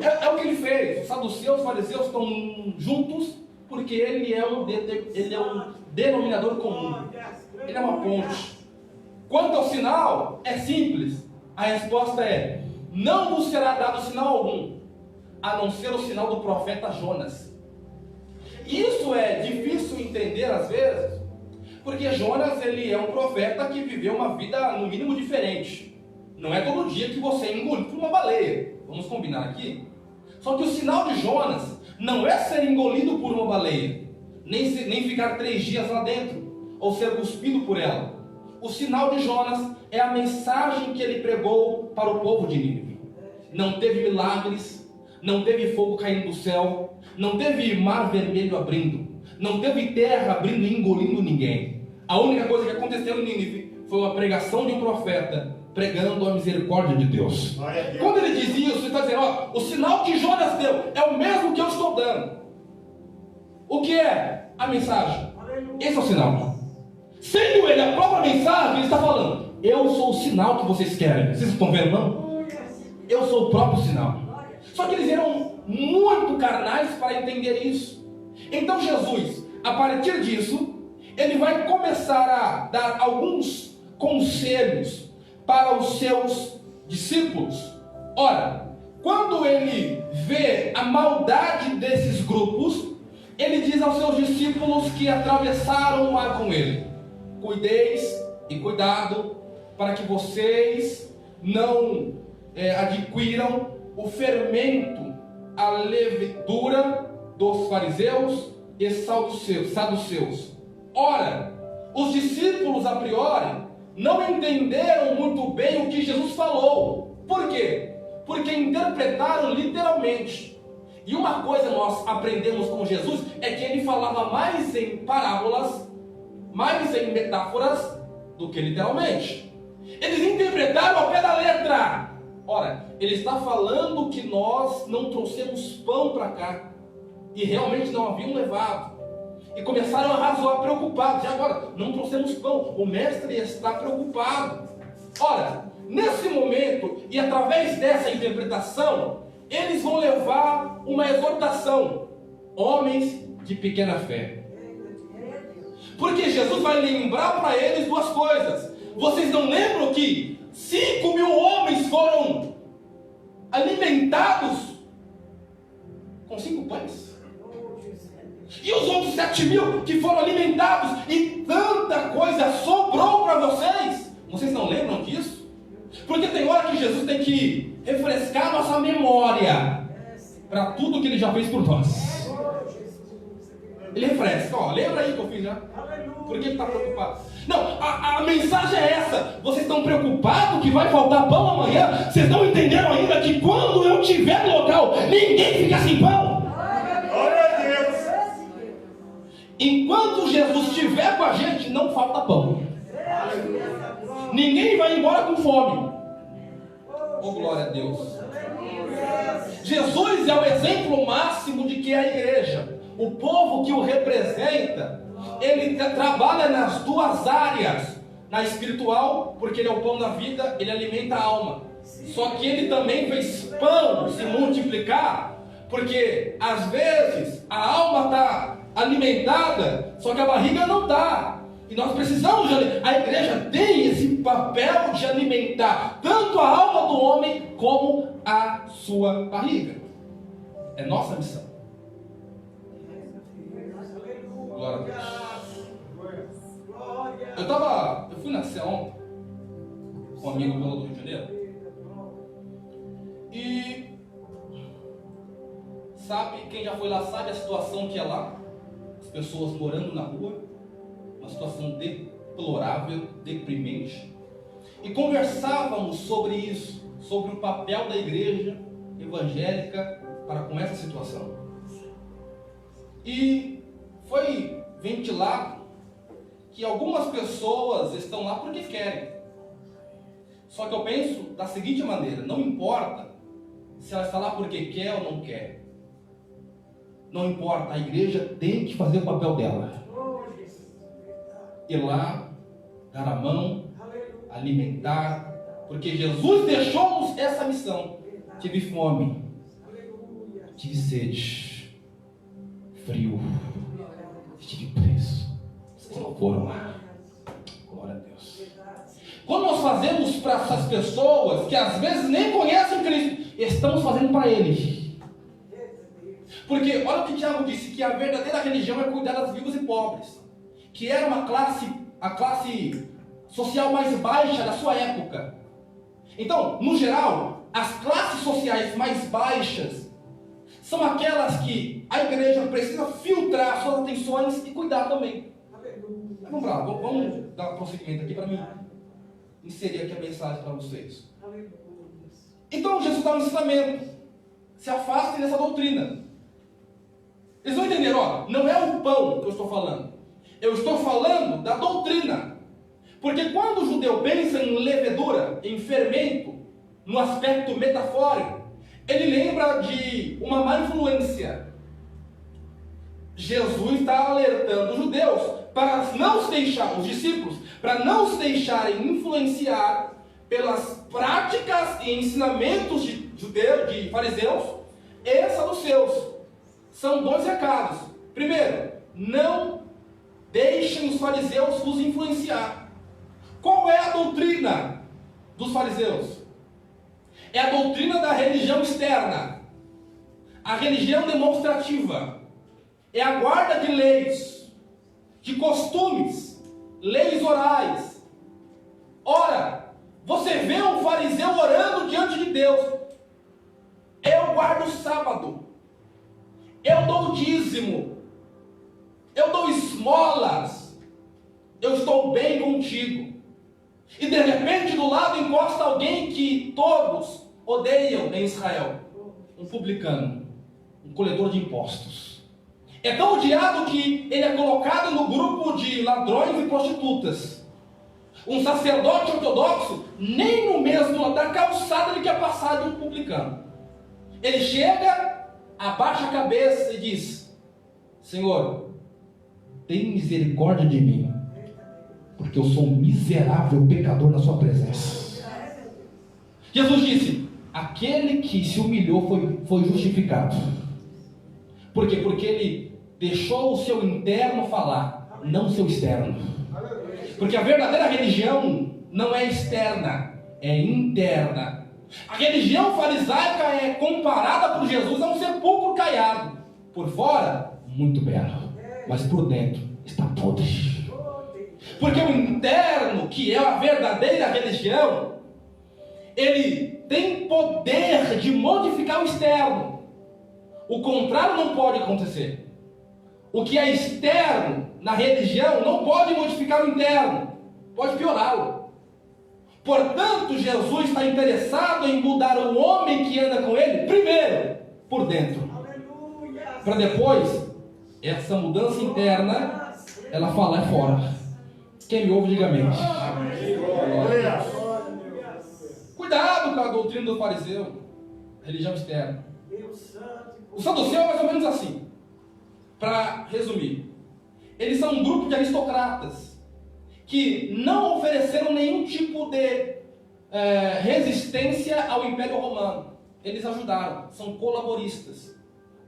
[SPEAKER 5] É o que ele fez. Os saduceus, os fariseus estão juntos porque ele é um denominador comum. Ele é uma ponte. Quanto ao sinal, é simples. A resposta é: não vos será dado sinal algum, a não ser o sinal do profeta Jonas. Isso é difícil entender às vezes, porque Jonas, ele é um profeta que viveu uma vida no mínimo diferente. Não é todo dia que você é engolido por uma baleia. Vamos combinar aqui? Só que o sinal de Jonas não é ser engolido por uma baleia, nem ficar 3 dias lá dentro, ou ser cuspido por ela. O sinal de Jonas é a mensagem que ele pregou para o povo de Nínive. Não teve milagres, não teve fogo caindo do céu, não teve mar vermelho abrindo, não teve terra abrindo e engolindo ninguém. A única coisa que aconteceu em Nínive foi uma pregação de um profeta pregando a misericórdia de Deus. Quando ele diz isso, ele está dizendo: ó, o sinal que Jonas deu é o mesmo que eu estou dando. O que é a mensagem? Esse é o sinal. Sendo ele a própria mensagem, ele está falando: eu sou o sinal que vocês querem. Vocês estão vendo, não? Eu sou o próprio sinal. Só que eles eram muito carnais para entender isso. Então Jesus, a partir disso, ele vai começar a dar alguns conselhos para os seus discípulos. Ora, quando ele vê a maldade desses grupos, ele diz aos seus discípulos que atravessaram o mar com ele: cuideis e cuidado para que vocês não adquiram o fermento, a levedura dos fariseus e saduceus. Ora, os discípulos a priori não entenderam muito bem o que Jesus falou. Por quê? Porque interpretaram literalmente. E uma coisa nós aprendemos com Jesus é que ele falava mais em parábolas, mais em metáforas do que literalmente. Eles interpretaram ao pé da letra. Ora, ele está falando que nós não trouxemos pão para cá, e realmente não haviam levado. E começaram a razoar preocupados. E agora, não trouxemos pão, o mestre está preocupado. Ora, nesse momento, e através dessa interpretação, eles vão levar uma exortação: homens de pequena fé. Porque Jesus vai lembrar para eles 2 coisas. Vocês não lembram que 5.000 homens foram alimentados com 5 pães? E os outros 7.000 que foram alimentados, e tanta coisa sobrou para vocês? Vocês não lembram disso? Porque tem hora que Jesus tem que refrescar nossa memória para tudo que ele já fez por nós. Ele refresca: ó, lembra aí que eu fiz já? Por que ele está preocupado? Não, a mensagem é essa: vocês estão preocupados que vai faltar pão amanhã? Vocês não entenderam ainda que quando eu estiver no local, ninguém fica sem pão? Enquanto Jesus estiver com a gente, não falta pão. Ninguém vai embora com fome. Oh, glória a Deus. Jesus é o exemplo máximo de que é a igreja, o povo que o representa, ele trabalha nas 2 áreas. Na espiritual, porque ele é o pão da vida, ele alimenta a alma. Só que ele também fez pão se multiplicar, porque às vezes a alma está alimentada, só que a barriga não está. E nós precisamos a igreja tem esse papel de alimentar tanto a alma do homem como a sua barriga. É nossa missão. Glória a Deus. Eu fui na Sé ontem com um amigo meu do Rio de Janeiro. E sabe, quem já foi lá sabe a situação que é lá. As pessoas morando na rua, uma situação deplorável, deprimente. E conversávamos sobre isso, sobre o papel da igreja evangélica para com essa situação. E foi ventilado que algumas pessoas estão lá porque querem. Só que eu penso da seguinte maneira: não importa se ela está lá porque quer ou não quer. Não importa, a igreja tem que fazer o papel dela. Ir lá, dar a mão, alimentar, porque Jesus deixou-nos essa missão. Tive fome, tive sede, frio, estive preso. Vocês não foram lá. Glória a Deus. Quando nós fazemos para essas pessoas que às vezes nem conhecem Cristo, estamos fazendo para eles. Porque olha o que Tiago disse, que a verdadeira religião é cuidar das viúvas e pobres, que era a classe social mais baixa da sua época. Então, no geral, as classes sociais mais baixas são aquelas que a igreja precisa filtrar suas atenções e cuidar também. Vamos lá, vamos dar prosseguimento aqui para mim inserir aqui a mensagem para vocês. Então, Jesus dá um ensinamento: se afastem dessa doutrina. Eles vão entender, ó, não é o pão que eu estou falando. Eu estou falando da doutrina. Porque quando o judeu pensa em levedura, em fermento, no aspecto metafórico, ele lembra de uma má influência. Jesus está alertando os judeus para não se deixar, os discípulos, para não se deixarem influenciar pelas práticas e ensinamentos de judeus, de fariseus e saduceus. São dois recados. Primeiro, não deixem os fariseus vos influenciar. Qual é a doutrina dos fariseus? É a doutrina da religião externa, a religião demonstrativa. É a guarda de leis, de costumes, leis orais. Ora, você vê um fariseu orando diante de Deus: eu guardo o sábado, eu dou dízimo, eu dou esmolas, eu estou bem contigo. E de repente do lado encosta alguém que todos odeiam em Israel: um publicano, um coletor de impostos. É tão odiado que ele é colocado no grupo de ladrões e prostitutas. Um sacerdote ortodoxo, nem no mesmo da calçada ele quer passar de um publicano. Ele chega, abaixa a cabeça e diz: Senhor, tem misericórdia de mim, porque eu sou um miserável pecador na sua presença. Jesus disse: aquele que se humilhou foi justificado. Por quê? Porque ele deixou o seu interno falar, não o seu externo. Porque a verdadeira religião não é externa, é interna. A religião farisaica é comparada por Jesus a um sepulcro caiado. Por fora, muito belo, mas por dentro está podre. Porque o interno, que é a verdadeira religião, ele tem poder de modificar o externo. O contrário não pode acontecer. O que é externo na religião não pode modificar o interno, pode piorá-lo. Portanto, Jesus está interessado em mudar o homem que anda com ele, primeiro, por dentro. Para depois, essa mudança interna, ela falar fora. Quem me ouve, diga amém. Cuidado com a doutrina do fariseu, religião externa. O saduceu é mais ou menos assim. Para resumir, eles são um grupo de aristocratas que não ofereceram nenhum tipo de resistência ao Império Romano. Eles ajudaram, são colaboristas.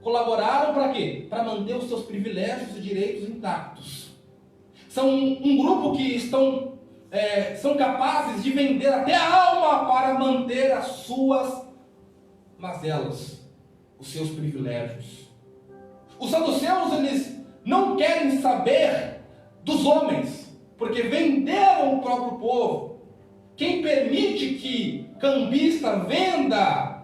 [SPEAKER 5] Colaboraram para quê? Para manter os seus privilégios e direitos intactos. São um grupo que são capazes de vender até a alma para manter as suas mazelas, os seus privilégios. Os saduceus, eles não querem saber dos homens, porque venderam o próprio povo. Quem permite que cambista venda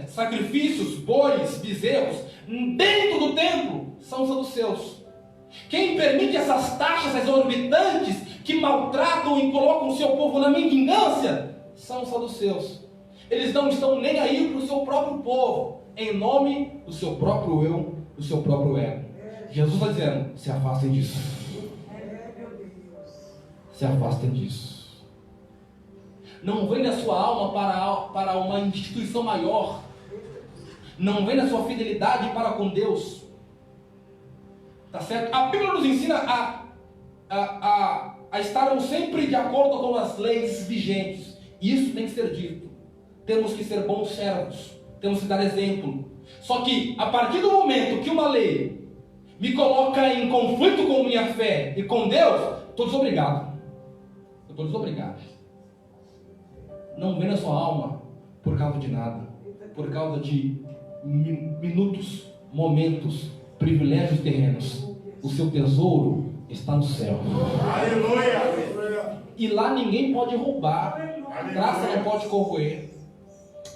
[SPEAKER 5] sacrifícios, bois, bezerros dentro do templo são os saduceus. Quem permite essas taxas exorbitantes que maltratam e colocam o seu povo na mendigância são os saduceus. Eles não estão nem aí para o seu próprio povo, em nome do seu próprio eu, do seu próprio ego. Jesus está dizendo: se afastem disso. Se afastem disso. Não vem da sua alma para uma instituição maior. Não vem da sua fidelidade para com Deus. Tá certo? A Bíblia nos ensina a estarmos sempre de acordo com as leis vigentes. Isso tem que ser dito. Temos que ser bons servos. Temos que dar exemplo. Só que, a partir do momento que uma lei me coloca em conflito com minha fé e com Deus, estou desobrigado. Eu estou desobrigado. Não vem na sua alma por causa de nada. Por causa de minutos, momentos, privilégios terrenos. O seu tesouro está no céu.
[SPEAKER 2] Aleluia!
[SPEAKER 5] E lá ninguém pode roubar. Graça não pode corroer.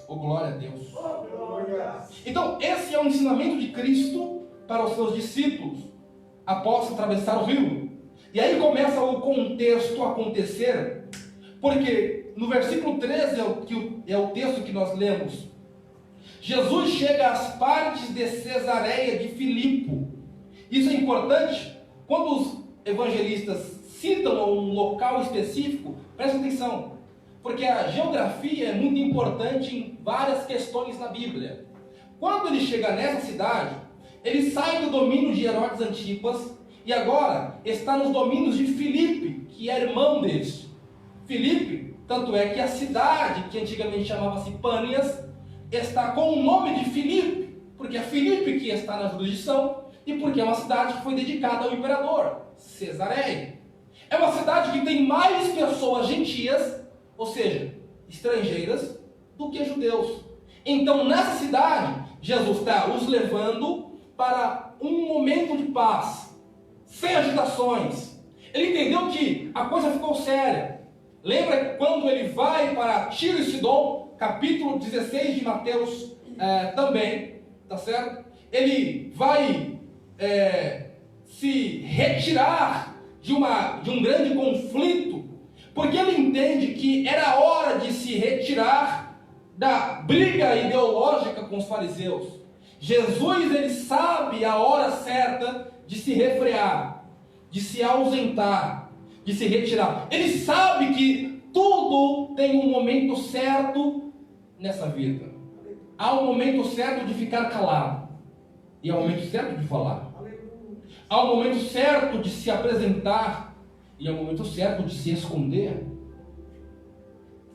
[SPEAKER 5] Oh, glória a Deus. Então, esse é o ensinamento de Cristo para os seus discípulos após atravessar o rio. E aí começa o contexto a acontecer, porque no versículo 13 é o texto que nós lemos. Jesus chega às partes de Cesareia de Filipe. Isso é importante. Quando os evangelistas citam um local específico, presta atenção, porque a geografia é muito importante em várias questões na Bíblia. Quando ele chega nessa cidade, ele sai do domínio de Herodes Antipas e agora está nos domínios de Filipe, que é irmão deles. Filipe, tanto é que a cidade, que antigamente chamava-se Pânias, está com o nome de Filipe, porque é Filipe que está na jurisdição e porque é uma cidade que foi dedicada ao imperador, Cesareia. É uma cidade que tem mais pessoas gentias, ou seja, estrangeiras, do que judeus. Então, nessa cidade, Jesus está os levando para um momento de paz, sem agitações. Ele entendeu que a coisa ficou séria. Lembra quando ele vai para Tiro e Sidom, capítulo 16 de Mateus também, tá certo? Ele vai se retirar de um grande conflito, porque ele entende que era hora de se retirar da briga ideológica com os fariseus. Jesus, ele sabe a hora certa de se refrear, de se ausentar, de se retirar. Ele sabe que tudo tem um momento certo nessa vida. Há um momento certo de ficar calado e há um momento certo de falar. Há um momento certo de se apresentar e há um momento certo de se esconder.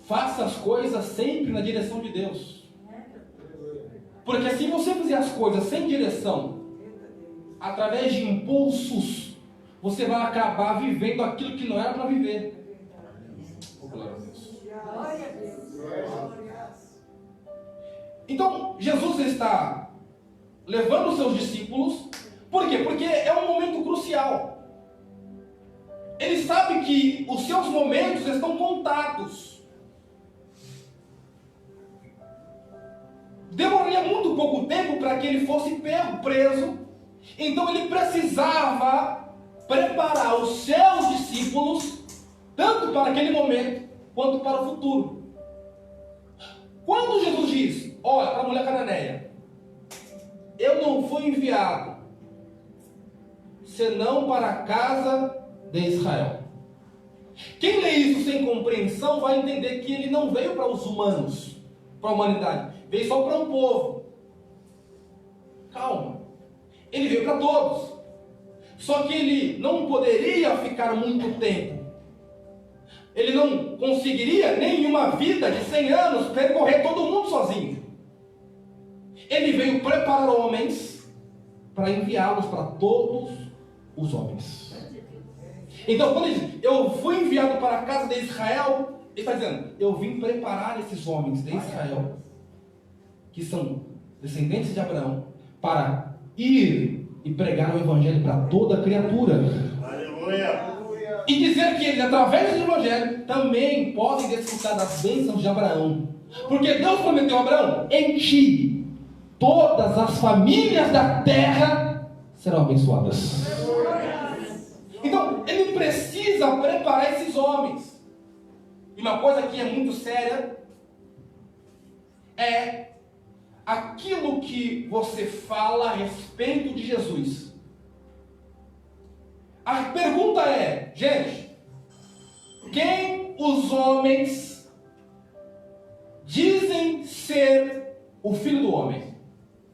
[SPEAKER 5] Faça as coisas sempre na direção de Deus. Porque se você fizer as coisas sem direção, através de impulsos, você vai acabar vivendo aquilo que não era para viver. Oh, glória a Deus. Então, Jesus está levando os seus discípulos. Por quê? Porque é um momento crucial. Ele sabe que os seus momentos estão contados. Demoraria muito pouco tempo para que ele fosse pego, preso. Então ele precisava preparar os seus discípulos, tanto para aquele momento, quanto para o futuro. Quando Jesus diz, olha, para a mulher cananeia, eu não fui enviado senão para a casa de Israel. Quem lê isso sem compreensão vai entender que ele não veio para os humanos, para a humanidade, veio só para um povo. Calma, ele veio para todos. Só que ele não poderia ficar muito tempo. Ele não conseguiria nem em uma vida de 100 anos percorrer todo mundo sozinho. Ele veio preparar homens para enviá-los para todos os homens. Então, quando ele diz, eu fui enviado para a casa de Israel, ele está dizendo, eu vim preparar esses homens de Israel, que são descendentes de Abraão, para ir e pregar o evangelho para toda criatura.
[SPEAKER 2] Aleluia!
[SPEAKER 5] E dizer que eles, através do evangelho, também podem desfrutar das bênçãos de Abraão. Porque Deus prometeu a Abraão, em ti, todas as famílias da terra serão abençoadas. Então, ele precisa preparar esses homens. E uma coisa que é muito séria é aquilo que você fala a respeito de Jesus A pergunta é, gente, quem os homens dizem ser o Filho do Homem?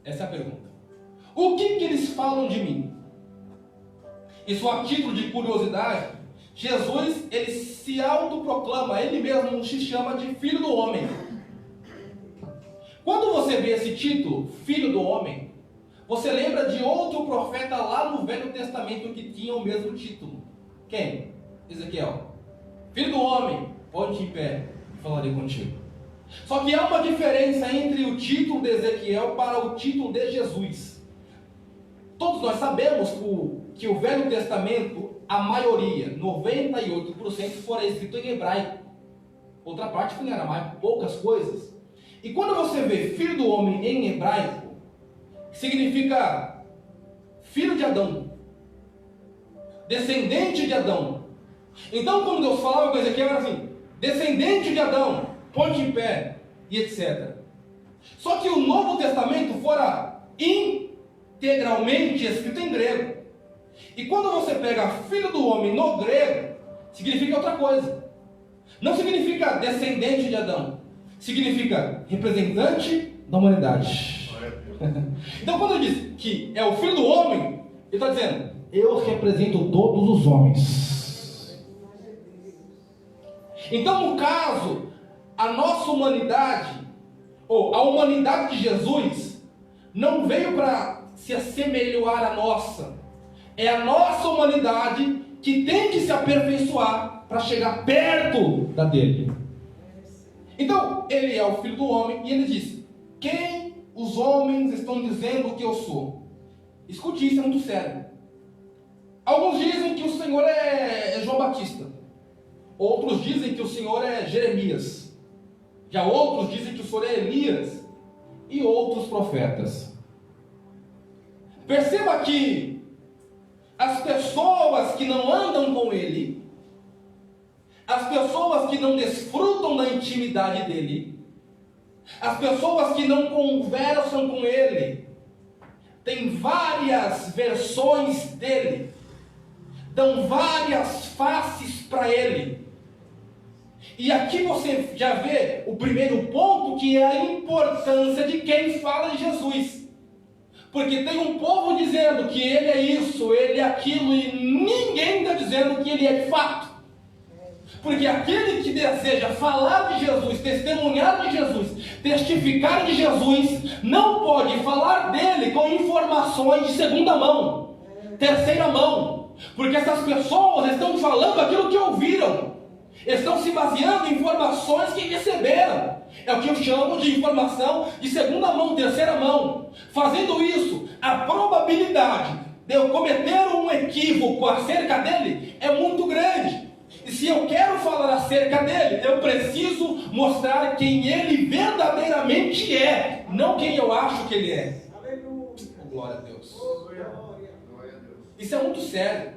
[SPEAKER 5] Essa é a pergunta. O que eles falam de mim? E só a título de curiosidade, Jesus, ele se autoproclama, ele mesmo se chama de Filho do Homem. Quando você vê esse título, Filho do Homem, você lembra de outro profeta lá no Velho Testamento que tinha o mesmo título. Quem? Ezequiel. Filho do Homem, ponte em pé e falarei contigo. Só que há uma diferença entre o título de Ezequiel para o título de Jesus. Todos nós sabemos que o Velho Testamento, a maioria, 98%, foi escrito em hebraico. Outra parte foi em aramaico, poucas coisas. E quando você vê Filho do Homem em hebraico, significa filho de Adão, descendente de Adão. Então, quando Deus falava com Ezequiel, era assim: descendente de Adão, ponte em pé, e etc. Só que o Novo Testamento fora integralmente escrito em grego. E quando você pega Filho do Homem no grego, significa outra coisa. Não significa descendente de Adão, significa representante da humanidade. Então, quando ele diz que é o Filho do Homem, ele está dizendo: eu represento todos os homens. Então, no caso, a nossa humanidade, ou a humanidade de Jesus, não veio para se assemelhar à nossa. É a nossa humanidade que tem que se aperfeiçoar para chegar perto da dele. Então, ele é o Filho do Homem e ele diz: quem os homens estão dizendo que eu sou? Escute, isso é muito sério. Alguns dizem que o Senhor é João Batista. Outros dizem que o Senhor é Jeremias. Já outros dizem que o Senhor é Elias. E outros profetas. Perceba que as pessoas que não andam com Ele, as pessoas que não desfrutam da intimidade dEle, as pessoas que não conversam com Ele, têm várias versões dEle, dão várias faces para Ele. E aqui você já vê o primeiro ponto, que é a importância de quem fala de Jesus. Porque tem um povo dizendo que Ele é isso, Ele é aquilo, e ninguém está dizendo que Ele é de fato. Porque aquele que deseja falar de Jesus, testemunhar de Jesus, testificar de Jesus, não pode falar dele com informações de segunda mão, terceira mão. Porque essas pessoas estão falando aquilo que ouviram, estão se baseando em informações que receberam. É o que eu chamo de informação de segunda mão, terceira mão. Fazendo isso, a probabilidade de eu cometer um equívoco acerca dele é muito grande. E se eu quero falar acerca dele, eu preciso mostrar quem ele verdadeiramente é, não quem eu acho que ele é. Glória a Deus. Isso é muito sério.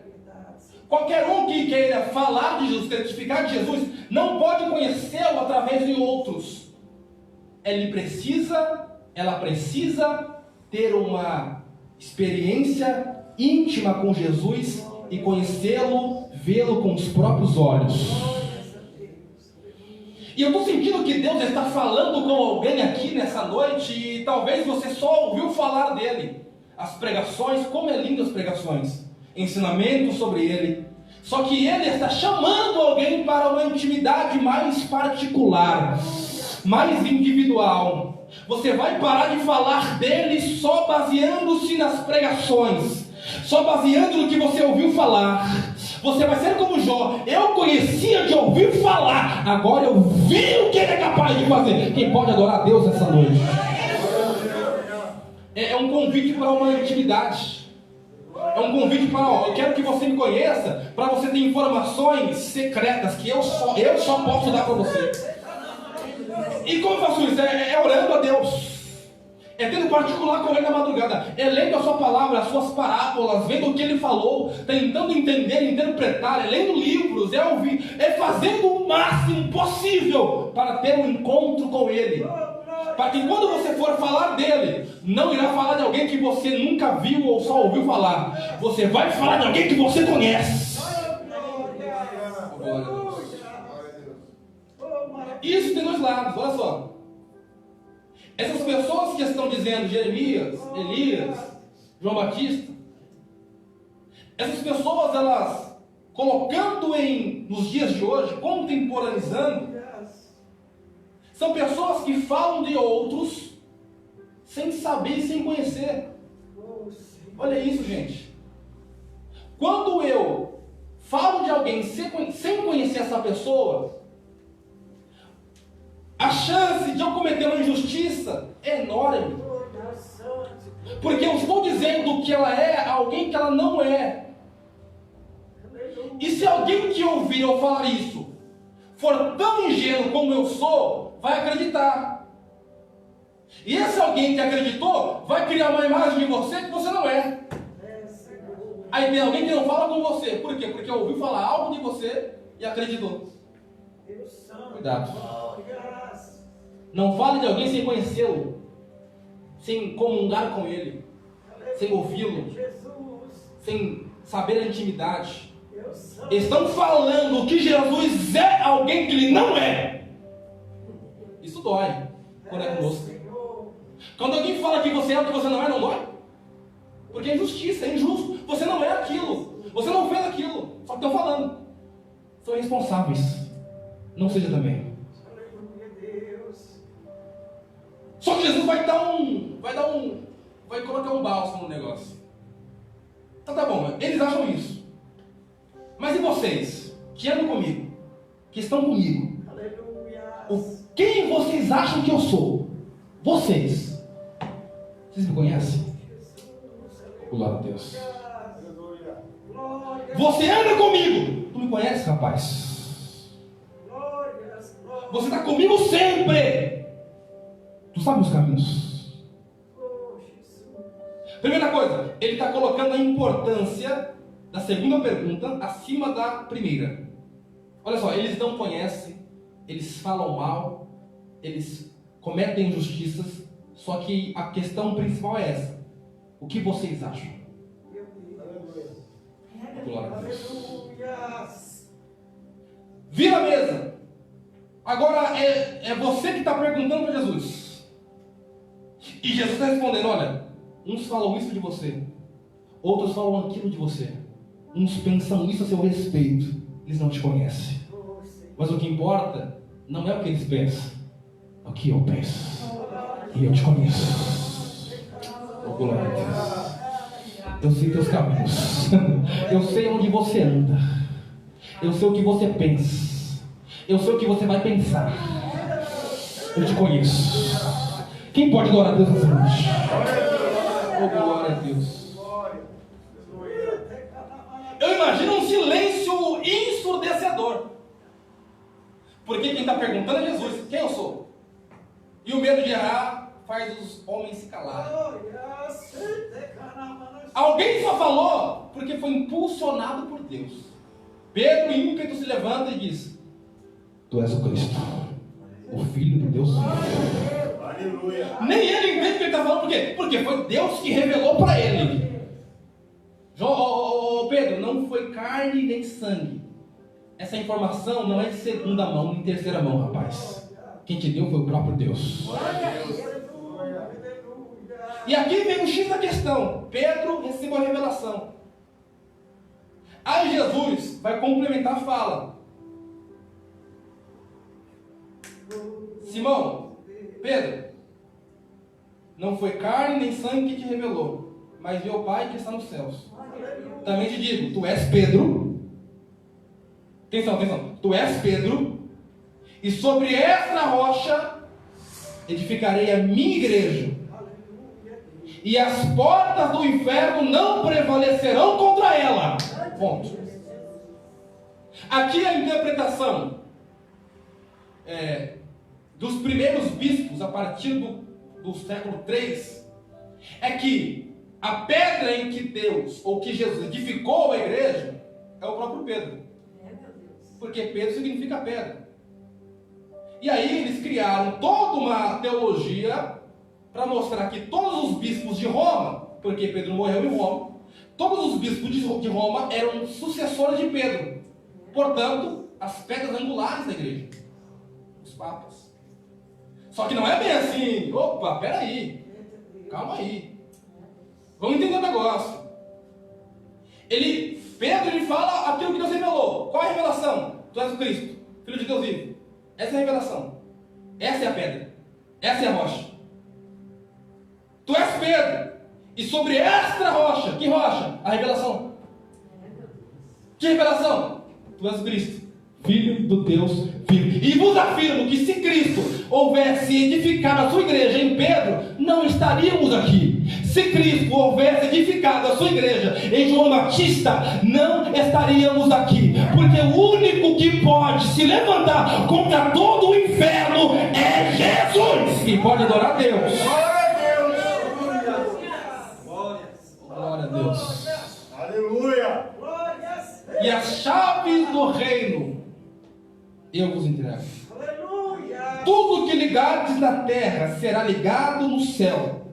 [SPEAKER 5] Qualquer um que queira falar de Jesus, testificar de Jesus, não pode conhecê-lo através de outros. Ela precisa ter uma experiência íntima com Jesus e conhecê-lo, vê-lo com os próprios olhos. E eu estou sentindo que Deus está falando com alguém aqui nessa noite, e talvez você só ouviu falar dele. As pregações, como é lindo as pregações, ensinamento sobre ele. Só que ele está chamando alguém para uma intimidade mais particular, mais individual. Você vai parar de falar dele só baseando-se nas pregações, só baseando no que você ouviu falar. Você vai ser como Jó: eu conhecia de ouvir falar, agora eu vi o que ele é capaz de fazer. Quem pode adorar a Deus essa noite? É um convite para uma intimidade. É um convite para, eu quero que você me conheça, para você ter informações secretas que eu só posso dar para você. E como eu faço isso? É orando a Deus. É tendo particular com Ele na madrugada. É lendo a sua palavra, as suas parábolas, vendo o que Ele falou, tentando entender, interpretar, é lendo livros, é ouvir, é fazendo o máximo possível para ter um encontro com Ele. Para que quando você for falar dele, não irá falar de alguém que você nunca viu ou só ouviu falar. Você vai falar de alguém que você conhece. Isso tem dois lados, olha só. Essas pessoas que estão dizendo Jeremias, Elias, João Batista, essas pessoas, elas colocando nos dias de hoje, contemporaneizando, são pessoas que falam de outros sem saber e sem conhecer. Olha isso, gente. Quando eu falo de alguém sem conhecer essa pessoa, a chance de eu cometer uma injustiça é enorme. Porque eu estou dizendo que ela é alguém que ela não é. E se alguém que ouvir eu falar isso for tão ingênuo como eu sou, vai acreditar. E esse alguém que acreditou vai criar uma imagem de você que você não é. Aí tem alguém que não fala com você. Por quê? Porque ouviu falar algo de você e acreditou. Cuidado. Não fale de alguém sem conhecê-lo, sem comungar com ele, sem ouvi-lo, sem saber a intimidade. Estão falando que Jesus é alguém que ele não é. Isso dói quando é conosco. Quando alguém fala que você é o que você não é, não dói? Porque é injustiça, é injusto. Você não é aquilo, você não fez aquilo. Só que estão falando. São irresponsáveis. Não seja também. Só que Jesus vai colocar um bálsamo no negócio. Então tá bom, eles acham isso. Mas e vocês, que andam comigo, que estão comigo? Quem vocês acham que eu sou? Vocês me conhecem? Glória a Deus. Você anda comigo. Tu me conhece, rapaz? Você está comigo sempre. Tu sabe os caminhos. Primeira coisa, ele está colocando a importância da segunda pergunta acima da primeira. Olha só, eles não conhecem, eles falam mal, eles cometem injustiças, só que a questão principal é essa: o que vocês acham? Glória a Deus. Vira a mesa. Agora é você que está perguntando para Jesus. E Jesus está respondendo: olha, uns falam isso de você, outros falam aquilo de você, uns pensam isso a seu respeito. Eles não te conhecem. Mas o que importa não é o que eles pensam, é o que eu penso. E eu te conheço. Oh, glória a Deus. Eu sei teus caminhos. Eu sei onde você anda. Eu sei o que você pensa. Eu sei o que você vai pensar. Eu te conheço. Quem pode adorar a Deus nessa noite? Oh, glória a Deus. Eu imagino um silêncio ensurdecedor. Porque quem está perguntando é Jesus: quem eu sou? E o medo de errar faz os homens se calarem. Alguém só falou porque foi impulsionado por Deus. Pedro, em ímpeto, se levanta e diz: tu és o Cristo, o Filho de Deus vivo.
[SPEAKER 2] Aleluia.
[SPEAKER 5] Nem ele entende o que ele está falando. Por quê? Porque foi Deus que revelou para ele. Pedro, não foi carne nem sangue. Essa informação não é de segunda mão nem terceira mão, rapaz. Quem te deu foi o próprio Deus. E aqui vem o X da questão. Pedro recebeu a revelação. Aí Jesus vai complementar a fala. Simão, Pedro, não foi carne nem sangue que te revelou, mas meu Pai que está nos céus. Também te digo, tu és Pedro. Atenção. Tu és Pedro, e sobre esta rocha edificarei a minha igreja, e as portas do inferno não prevalecerão contra ela. Ponto. Aqui a interpretação dos primeiros bispos, a partir do século III, é que a pedra em que Deus, ou que Jesus edificou a igreja, é o próprio Pedro. Porque Pedro significa pedra. E aí eles criaram toda uma teologia para mostrar que todos os bispos de Roma, porque Pedro morreu em Roma, todos os bispos de Roma eram sucessores de Pedro. Portanto, as pedras angulares da igreja, os papas. Só que não é bem assim. Opa, peraí, calma aí, vamos entender o negócio. Pedro ele fala aquilo que Deus revelou. Qual é a revelação? Tu és o Cristo, Filho de Deus vivo. Essa é a revelação. Essa é a pedra. Essa é a rocha. Tu és Pedro. E sobre esta rocha, que rocha? A revelação. Que revelação? Tu és o Cristo, Filho do Deus vivo. E vos afirmo que se Cristo houvesse edificado a sua igreja em Pedro, não estaríamos aqui. Se Cristo houvesse edificado a sua igreja em João Batista, não estaríamos aqui. Porque o único que pode se levantar contra todo o inferno é Jesus. E pode adorar a Deus. Glória a Deus.
[SPEAKER 2] Aleluia.
[SPEAKER 5] E as chaves do reino eu vos entrego. Tudo que ligares na terra será ligado no céu.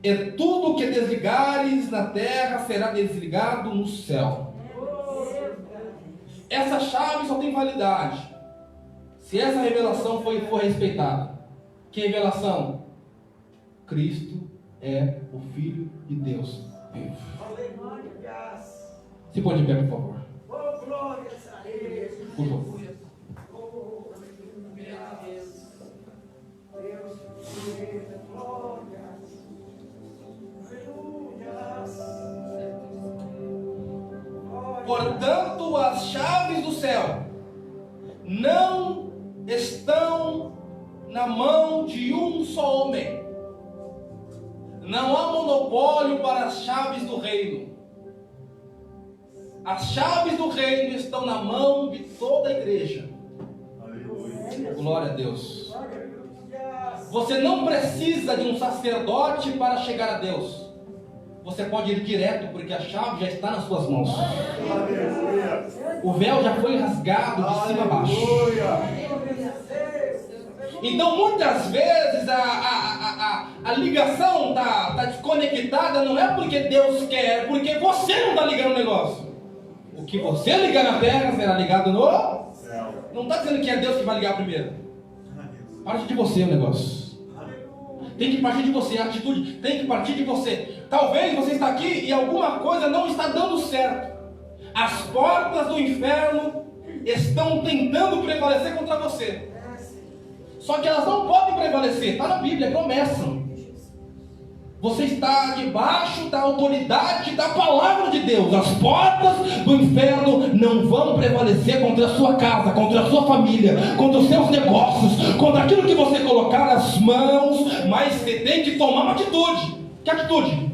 [SPEAKER 5] E tudo que desligares na terra será desligado no céu. Essa chave só tem validade se essa revelação for respeitada. Que revelação? Cristo é o Filho de Deus vivo. Se pode de pé, por favor. Por favor. Portanto, as chaves do céu não estão na mão de um só homem. Não há monopólio para as chaves do reino. As chaves do reino estão na mão de toda a igreja. Aleluia. Glória a Deus. Você não precisa de um sacerdote para chegar a Deus. Você pode ir direto, porque a chave já está nas suas mãos. O véu já foi rasgado de cima a baixo. Então, muitas vezes, a ligação está desconectada, não é porque Deus quer, é porque você não está ligando o negócio. O que você ligar na terra será ligado no céu. Não está dizendo que é Deus que vai ligar primeiro. Parte de você o negócio. Tem que partir de você, a atitude tem que partir de você. Talvez você está aqui e alguma coisa não está dando certo. As portas do inferno estão tentando prevalecer contra você. Só que elas não podem prevalecer. Está na Bíblia, promessa. Você está debaixo da autoridade da palavra de Deus. As portas do inferno não vão prevalecer contra a sua casa, contra a sua família, contra os seus negócios, contra aquilo que você colocar as mãos. Mas você tem que tomar uma atitude. Que atitude?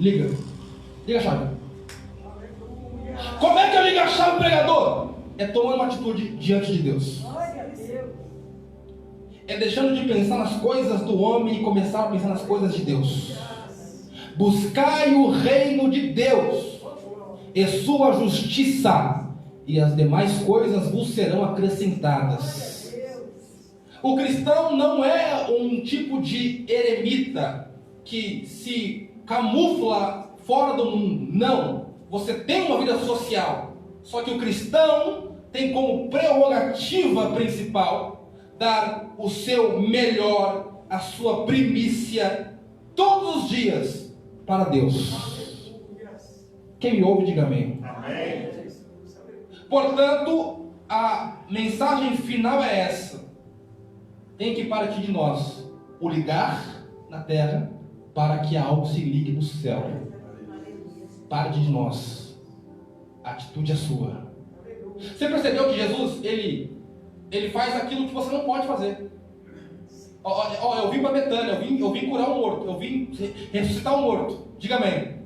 [SPEAKER 5] Liga a chave. Como é que eu ligo a chave, pregador? É tomando uma atitude diante de Deus. É deixando de pensar nas coisas do homem e começar a pensar nas coisas de Deus. Buscai o reino de Deus e sua justiça, e as demais coisas vos serão acrescentadas. O cristão não é um tipo de eremita que se camufla fora do mundo. Não, você tem uma vida social. Só que o cristão tem como prerrogativa principal dar o seu melhor, a sua primícia, todos os dias para Deus. Quem me ouve, diga amém.
[SPEAKER 2] Amém.
[SPEAKER 5] Portanto, a mensagem final é essa. Tem que partir de nós o ligar na terra para que algo se ligue no céu. Parte de nós. A atitude é sua. Você percebeu que Jesus, ele faz aquilo que você não pode fazer. Eu vim para Betânia, eu vim curar um morto, eu vim ressuscitar um morto. Diga amém.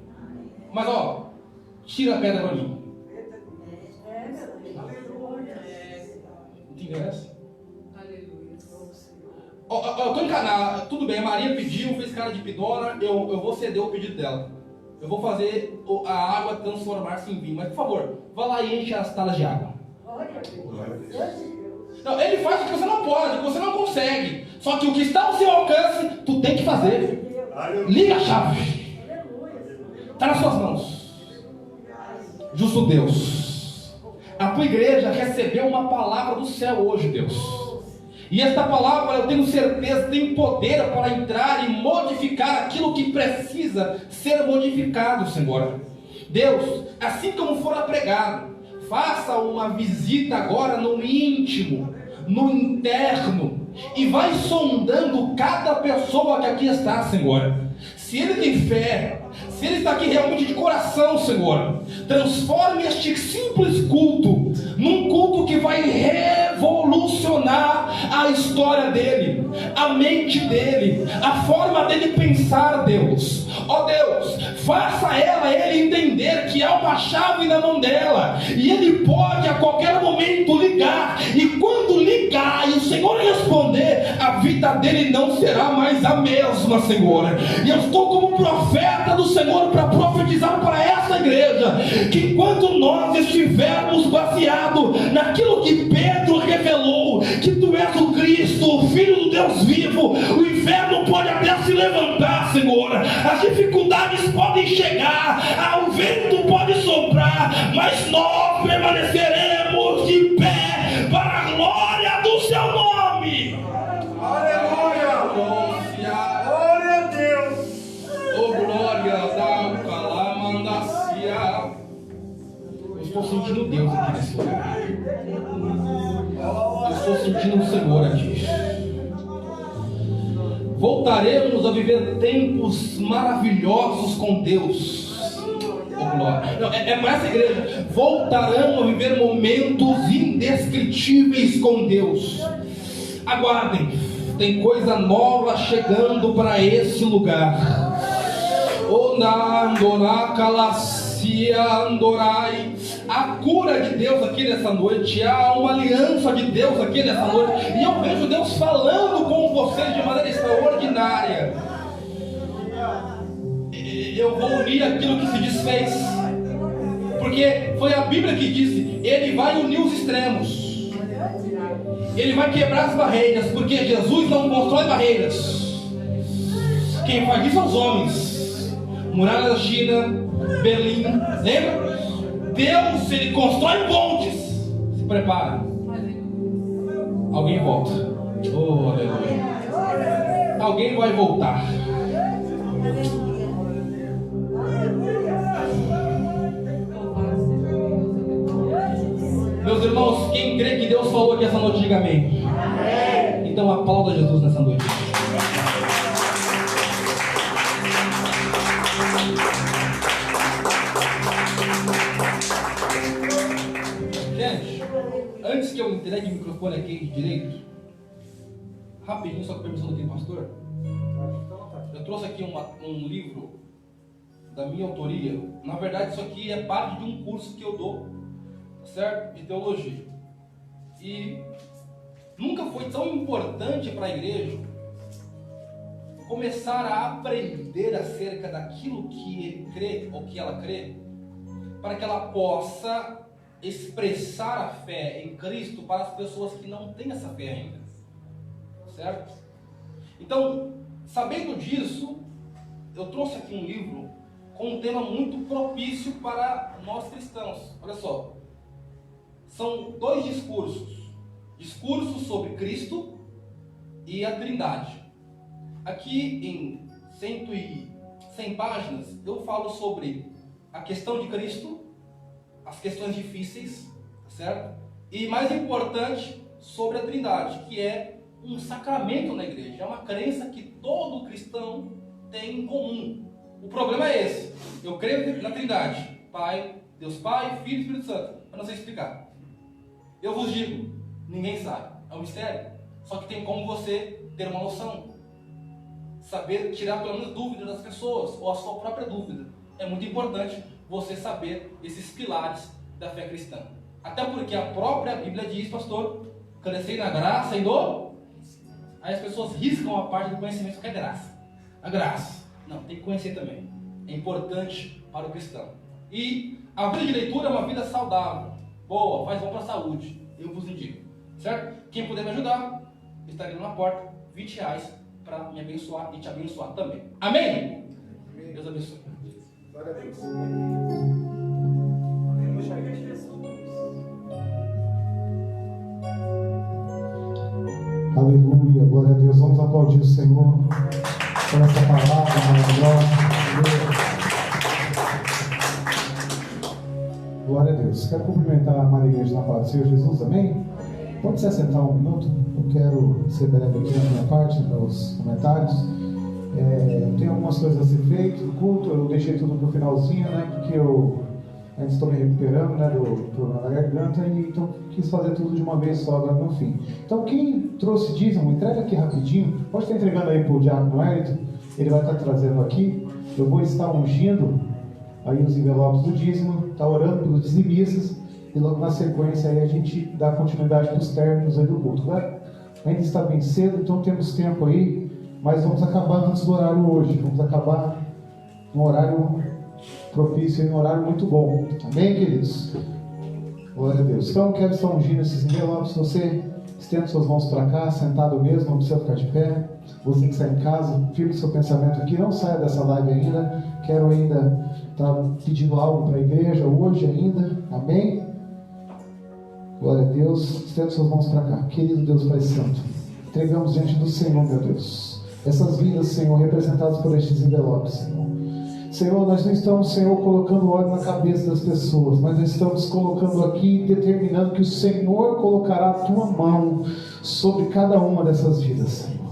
[SPEAKER 5] Mas tira a pedra para mim. Entendeu essa? Eu estou encanado, tudo bem, a Maria pediu, fez cara de pidona, eu vou ceder o pedido dela. Eu vou fazer a água transformar-se em vinho. Mas por favor, vá lá e enche as talas de água. Não, ele faz o que você não pode, o que você não consegue. Só que o que está ao seu alcance, tu tem que fazer. Liga a chave. Está nas suas mãos. Justo Deus, a tua igreja recebeu uma palavra do céu hoje, Deus. E esta palavra, eu tenho certeza, tem poder para entrar e modificar aquilo que precisa ser modificado, Senhor. Deus, assim como for pregado, faça uma visita agora no íntimo, no interno, e vai sondando cada pessoa que aqui está, Senhor. Se ele tem fé, se ele está aqui realmente de coração, Senhor, transforme este simples culto num culto que vai revolucionar a história dele, a mente dele, a forma dele pensar, Deus. Ó Deus, faça ele entender que há uma chave na mão dela, e ele pode a qualquer momento ligar, e quando ligar e o Senhor responder, a vida dele não será mais a mesma, Senhor. E eu estou como profeta do Senhor para profetizar para essa igreja, que enquanto nós estivermos baseados naquilo que Pedro revelou, que tu és o Cristo, o Filho do Deus vivo, o inferno pode até se levantar, Senhor, as dificuldades podem chegar, o vento pode soprar, mas nós permaneceremos de pé para a glória do seu nome.
[SPEAKER 2] Aleluia! Glória a Deus!
[SPEAKER 5] Oh, glória da Calamandacia. Eu estou sentindo Deus aqui nesse lugar. Eu estou sentindo o Senhor aqui. Voltaremos a viver tempos maravilhosos com Deus. Oh, glória. Não, é para essa igreja. Voltarão a viver momentos indescritíveis com Deus. Aguardem, tem coisa nova chegando para esse lugar. A cura de Deus aqui nessa noite, há uma aliança de Deus aqui nessa noite, e eu vejo Deus falando com vocês de maneira extraordinária. Eu vou unir aquilo que se desfez, porque foi a Bíblia que disse: Ele vai unir os extremos, Ele vai quebrar as barreiras, porque Jesus não constrói barreiras. Quem faz isso são os homens. Muralha da China, Berlim, lembra? Deus, Ele constrói pontes. Se prepara. Alguém volta. Oh, aleluia. Alguém vai voltar. Meus irmãos, quem crê que Deus falou aqui essa noite, diga amém. Então aplauda Jesus nessa noite. Gente, antes que eu entregue o microfone aqui de direito, rapidinho, só com a permissão do pastor, eu trouxe aqui um livro da minha autoria. Na verdade, isso aqui é parte de um curso que eu dou, certo? De teologia. E nunca foi tão importante para a igreja começar a aprender acerca daquilo que ele crê ou que ela crê, para que ela possa expressar a fé em Cristo para as pessoas que não têm essa fé ainda, certo? Então, sabendo disso, eu trouxe aqui um livro com um tema muito propício para nós cristãos. Olha só, são 2 discursos sobre Cristo e a Trindade. Aqui em 100 páginas eu falo sobre a questão de Cristo, as questões difíceis, certo? E mais importante, sobre a Trindade, que é um sacramento na igreja, é uma crença que todo cristão tem em comum. O problema é esse: eu creio na Trindade, Pai, Deus Pai, Filho e Espírito Santo. Eu não sei explicar. Eu vos digo, ninguém sabe, é um mistério. Só que tem como você ter uma noção, saber tirar pelo menos dúvidas das pessoas, ou a sua própria dúvida. É muito importante você saber esses pilares da fé cristã. Até porque a própria Bíblia diz, pastor, crescei na graça e no... Aí as pessoas riscam a parte do conhecimento que é graça. A graça. Não, tem que conhecer também. É importante para o cristão. E a vida de leitura é uma vida saudável, boa, faz bom para a saúde. Eu vos indico. Certo? Quem puder me ajudar, estarei na porta, R$20 para me abençoar e te abençoar também. Amém? Deus abençoe.
[SPEAKER 4] Glória a Deus.
[SPEAKER 6] Aleluia, glória a Deus. Vamos aplaudir o Senhor por essa palavra maravilhosa. Glória a Deus. Quero cumprimentar a Maria Igreja na paz do Senhor Jesus, amém? Pode se assentar um minuto? Eu quero ser breve aqui na minha parte, nos comentários. Tem algumas coisas a ser feitas no culto, eu deixei tudo para o finalzinho, né? Porque eu ainda estou me recuperando, né? Do problema da garganta, e então quis fazer tudo de uma vez só agora no fim. Então, quem trouxe dízimo, entrega aqui rapidinho. Pode estar entregando aí para o diácono Hélito, ele vai estar trazendo aqui. Eu vou estar ungindo aí os envelopes do dízimo, está orando pelos dizimistas, e logo na sequência aí a gente dá continuidade para os términos aí do culto, né? Ainda está bem cedo, então temos tempo aí, mas vamos acabar antes do horário hoje, vamos acabar no horário propício e no horário muito bom, amém, queridos? Glória a Deus. Então quero estar ungindo esses envelopes. Você estenda suas mãos para cá, sentado mesmo, não precisa ficar de pé. Você que está em casa, firme seu pensamento aqui, não saia dessa live ainda. Quero ainda estar pedindo algo para a igreja hoje ainda, amém? Glória a Deus. Estenda suas mãos para cá. Querido Deus Pai Santo, entregamos diante do Senhor, meu Deus, essas vidas, Senhor, representadas por estes envelopes, Senhor. Senhor, nós não estamos, Senhor, colocando óleo na cabeça das pessoas, mas nós estamos colocando aqui, determinando que o Senhor colocará a tua mão sobre cada uma dessas vidas, Senhor.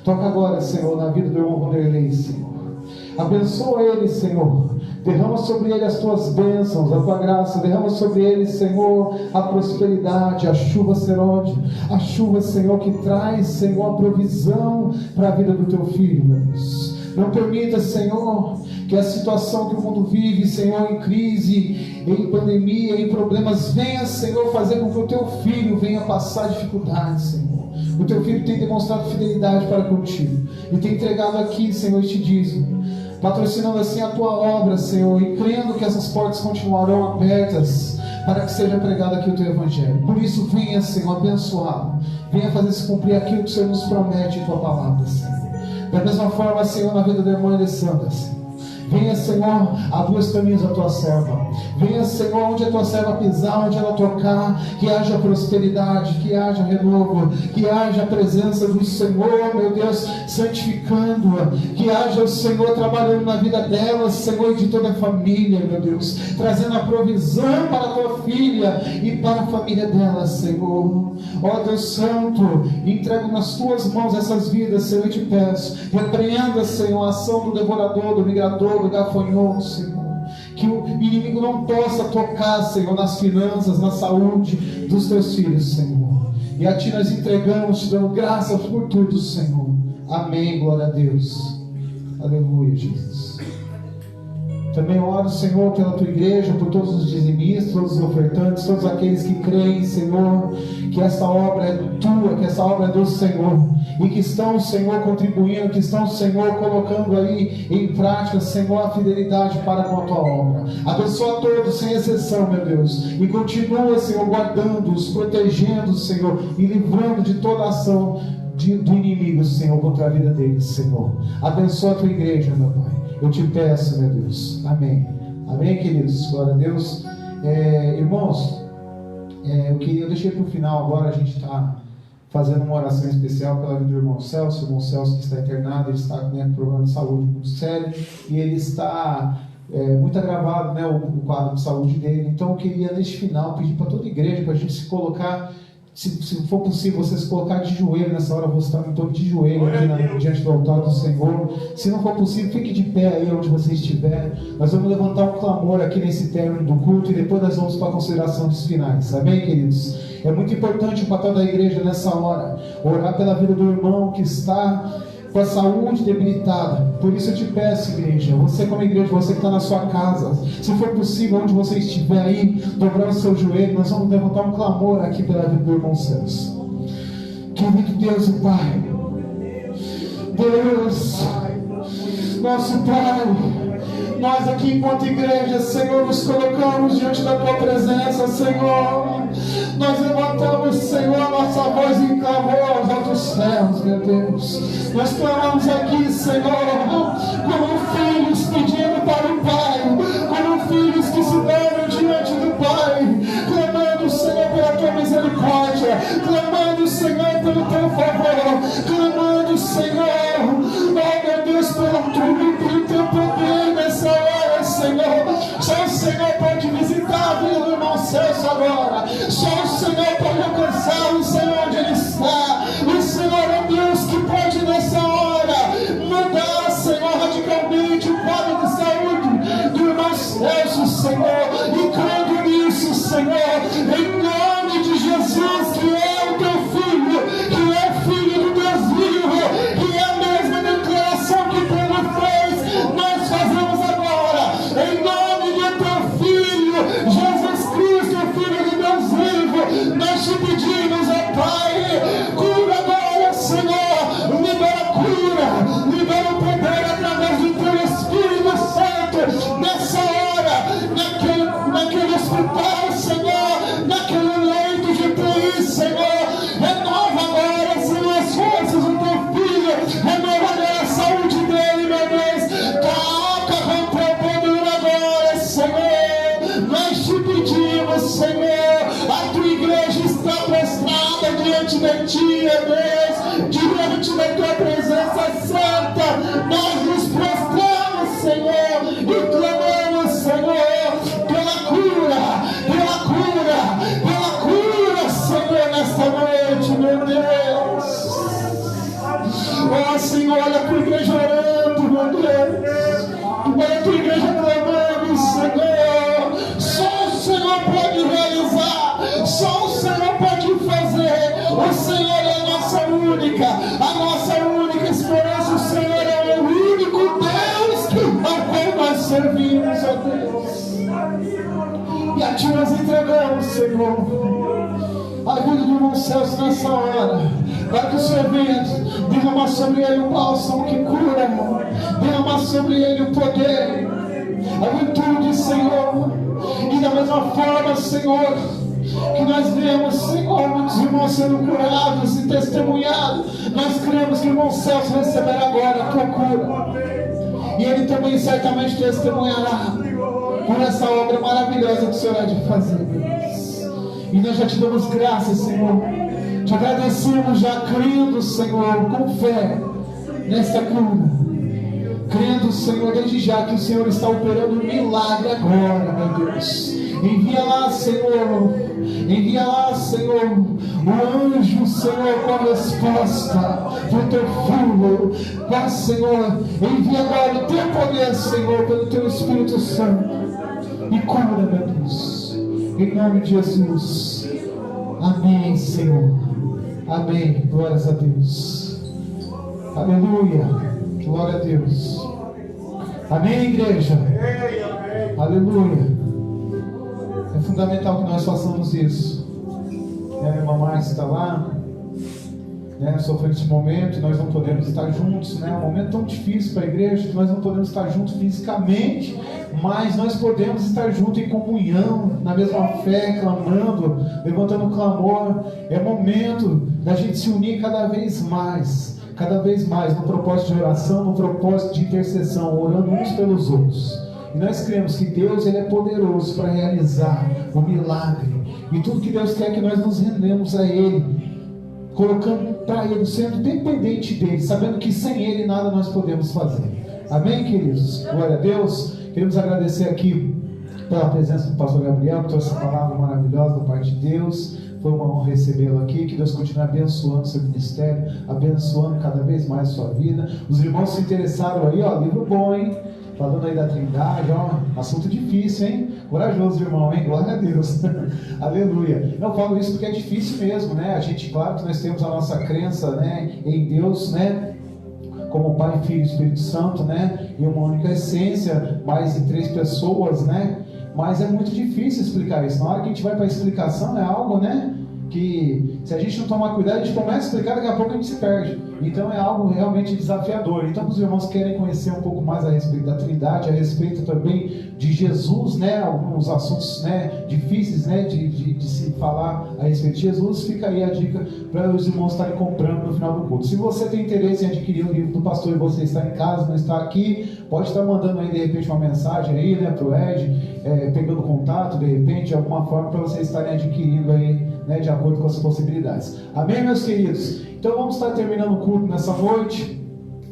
[SPEAKER 6] Toca agora, Senhor, na vida do irmão Vanderlei, Senhor. Abençoa ele, Senhor. Derrama sobre ele as tuas bênçãos, a tua graça. Derrama sobre ele, Senhor, a prosperidade, a chuva serode. A chuva, Senhor, que traz, Senhor, a provisão para a vida do teu filho, meu Deus. Não permita, Senhor, que a situação que o mundo vive, Senhor, em crise, em pandemia, em problemas, venha, Senhor, fazer com que o teu filho venha passar dificuldades, Senhor. O teu filho tem demonstrado fidelidade para contigo e tem entregado aqui, Senhor, este dízimo, patrocinando assim a tua obra, Senhor, e crendo que essas portas continuarão abertas para que seja pregado aqui o teu evangelho. Por isso, venha, Senhor, abençoá-lo. Venha fazer se cumprir aquilo que o Senhor nos promete em tua palavra, Senhor. Da mesma forma, Senhor, na vida da irmã Alessandra, Senhor. Venha, Senhor, abrir os caminhos da tua serva. Venha, Senhor, onde a tua serva pisar, onde ela tocar, que haja prosperidade, que haja renovo, que haja a presença do Senhor, meu Deus, santificando-a, que haja o Senhor trabalhando na vida dela, Senhor, e de toda a família, meu Deus, trazendo a provisão para a tua filha e para a família dela, Senhor. Ó Deus Santo, entrego nas tuas mãos essas vidas, Senhor, e te peço, repreenda, Senhor, a ação do devorador, do migrador, do gafanhoto, Senhor. Que o inimigo não possa tocar, Senhor, nas finanças, na saúde dos teus filhos, Senhor. E a ti nós entregamos, te dando graças por tudo, Senhor. Amém, glória a Deus. Aleluia, Jesus. Também oro, Senhor, pela tua igreja, por todos os dizimistas, todos os ofertantes, todos aqueles que creem, Senhor, que essa obra é tua, que essa obra é do Senhor, e que estão, Senhor, contribuindo, que estão, Senhor, colocando aí em prática, Senhor, a fidelidade para com a tua obra. Abençoa todos, sem exceção, meu Deus, e continua, Senhor, guardando-os, protegendo, Senhor, e livrando de toda ação do inimigo, Senhor, contra a vida deles, Senhor. Abençoa a tua igreja, meu Pai. Eu te peço, meu Deus. Amém. Amém, queridos. Glória a Deus. Irmãos, eu deixei para o final agora. A gente está fazendo uma oração especial pela vida do irmão Celso. O irmão Celso que está internado, ele está com um problema de saúde muito sério. E ele está muito agravado, né, o quadro de saúde dele. Então eu queria, neste final, pedir para toda a igreja, para a gente se colocar... Se for possível, você se colocar de joelho nessa hora, você está em torno de joelho aqui diante do altar do Senhor. Se não for possível, fique de pé aí onde você estiver. Nós vamos levantar um clamor aqui nesse término do culto e depois nós vamos para a consideração dos finais. Amém, queridos? É muito importante o papel da igreja nessa hora. Orar pela vida do irmão que está com a saúde debilitada. Por isso eu te peço, igreja, você como igreja, você que está na sua casa, se for possível, onde você estiver aí, dobrar o seu joelho, nós vamos levantar um clamor aqui pela vida do irmão Celso. Querido Deus e Pai, Deus, nosso Pai, nós aqui enquanto igreja, Senhor, nos colocamos diante da tua presença, Senhor. Nós levantamos, Senhor, a nossa voz em clamor aos altos céus, meu Deus. Nós clamamos aqui, Senhor, como filhos pedindo para o Pai, como filhos que se dobram diante do Pai, clamando, Senhor, pela tua misericórdia, clamando, Senhor, pelo teu favor, clamando, Senhor, oh meu Deus, pelo teu poder nessa hora, Senhor. Só o Senhor pode visitar a vida do irmão Celso agora. Só o Senhor pode alcançá-lo, Senhor, onde ele está. O Senhor é Deus que pode nessa hora mudar, Senhor, radicalmente o quadro de saúde do irmão Celso, Senhor. E crendo nisso, Senhor, em nome de Jesus, que é o teu filho, que é filho do Deus vivo, que é a mesma declaração que Pedro fez, nós fazemos agora, em nome do teu filho, Jesus Cristo, filho do Deus vivo. Nós te pedimos, ó Pai, cura agora, Senhor, libera cura, libera o poder através do teu Espírito Santo, nessa hora, naquele hospital, Senhor, naquele leito de UTI, Senhor. Renova agora, Senhor, as forças do teu filho, renova agora a saúde dele, meu Deus. Toca com o teu poder agora, Senhor. Nós te pedimos, Senhor, a tua igreja está prostrada diante de ti, meu Deus, diante da tua presença santa. Nós nos prostramos, Senhor, e clamamos, Senhor, pela cura, Senhor, nesta noite, meu Deus. Oh, Senhor, olha a tua igreja orando, meu Deus. Olha a tua igreja clamando, Senhor. Só o Senhor pode realizar, só o Senhor pode fazer. O Senhor é a nossa única esperança. O Senhor é o único Deus ao qual nós servimos, ó Deus. E a ti nós entregamos, Senhor, a vida do irmão Celso nessa hora, para que o Senhor venha derramar sobre ele o bálsamo que cura, derramar sobre ele o poder, a virtude, Senhor. E da mesma forma, Senhor, que nós vemos, Senhor, muitos irmãos sendo curados e testemunhados, nós cremos que o irmão Celso receberá agora a tua cura, e ele também certamente testemunhará por essa obra maravilhosa que o Senhor há de fazer, Deus. E nós já te damos graças, Senhor, te agradecemos já crendo, Senhor, com fé nesta cura, crendo, Senhor, desde já que o Senhor está operando um milagre agora, meu Deus. Envia lá, Senhor, o anjo, Senhor, com a resposta para o teu filho. Pai, Senhor, envia agora o teu poder, Senhor, pelo teu Espírito Santo, e cura, meu Deus, em nome de Jesus. Amém, Senhor. Amém. Glórias a Deus. Aleluia. Glória a Deus. Amém, igreja. Aleluia. É fundamental que nós façamos isso. A irmã Márcia está lá, sofrendo esse momento, e nós não podemos estar juntos, É um momento tão difícil para a igreja, que nós não podemos estar juntos fisicamente, mas nós podemos estar juntos em comunhão, na mesma fé, clamando, levantando clamor. É momento da gente se unir cada vez mais, no propósito de oração, no propósito de intercessão, orando uns pelos outros. E nós cremos que Deus, Ele é poderoso para realizar o milagre. E tudo que Deus quer é que nós nos rendemos a Ele, colocando para Ele, sendo dependente dEle, sabendo que sem Ele nada nós podemos fazer. Amém, queridos? Glória a Deus. Queremos agradecer aqui pela presença do pastor Gabriel, que trouxe essa palavra maravilhosa da parte de Deus. Foi uma honra recebê-lo aqui. Que Deus continue abençoando seu ministério, abençoando cada vez mais a sua vida. Os irmãos se interessaram aí, livro bom, hein? Falando aí da Trindade, assunto difícil, hein? Corajoso, irmão, hein? Glória a Deus. Aleluia. Eu falo isso porque é difícil mesmo, A gente, claro que nós temos a nossa crença, em Deus, Como Pai, Filho e Espírito Santo, E uma única essência, mais de 3 pessoas, Mas é muito difícil explicar isso. Na hora que a gente vai para a explicação, é algo, que se a gente não tomar cuidado, a gente começa a explicar, daqui a pouco a gente se perde. Então é algo realmente desafiador. Então os irmãos querem conhecer um pouco mais a respeito da Trindade, a respeito também de Jesus, né? Alguns assuntos, né, difíceis, né, de se falar a respeito de Jesus. Fica aí a dica para os irmãos estarem comprando no final do culto. Se você tem interesse em adquirir o livro do pastor e você está em casa, não está aqui, pode estar mandando aí de repente uma mensagem aí, né, para o Ed, pegando contato de repente, de alguma forma, para vocês estarem adquirindo aí, né, de acordo com as possibilidades. Amém, meus queridos? Então vamos estar terminando o culto nessa noite.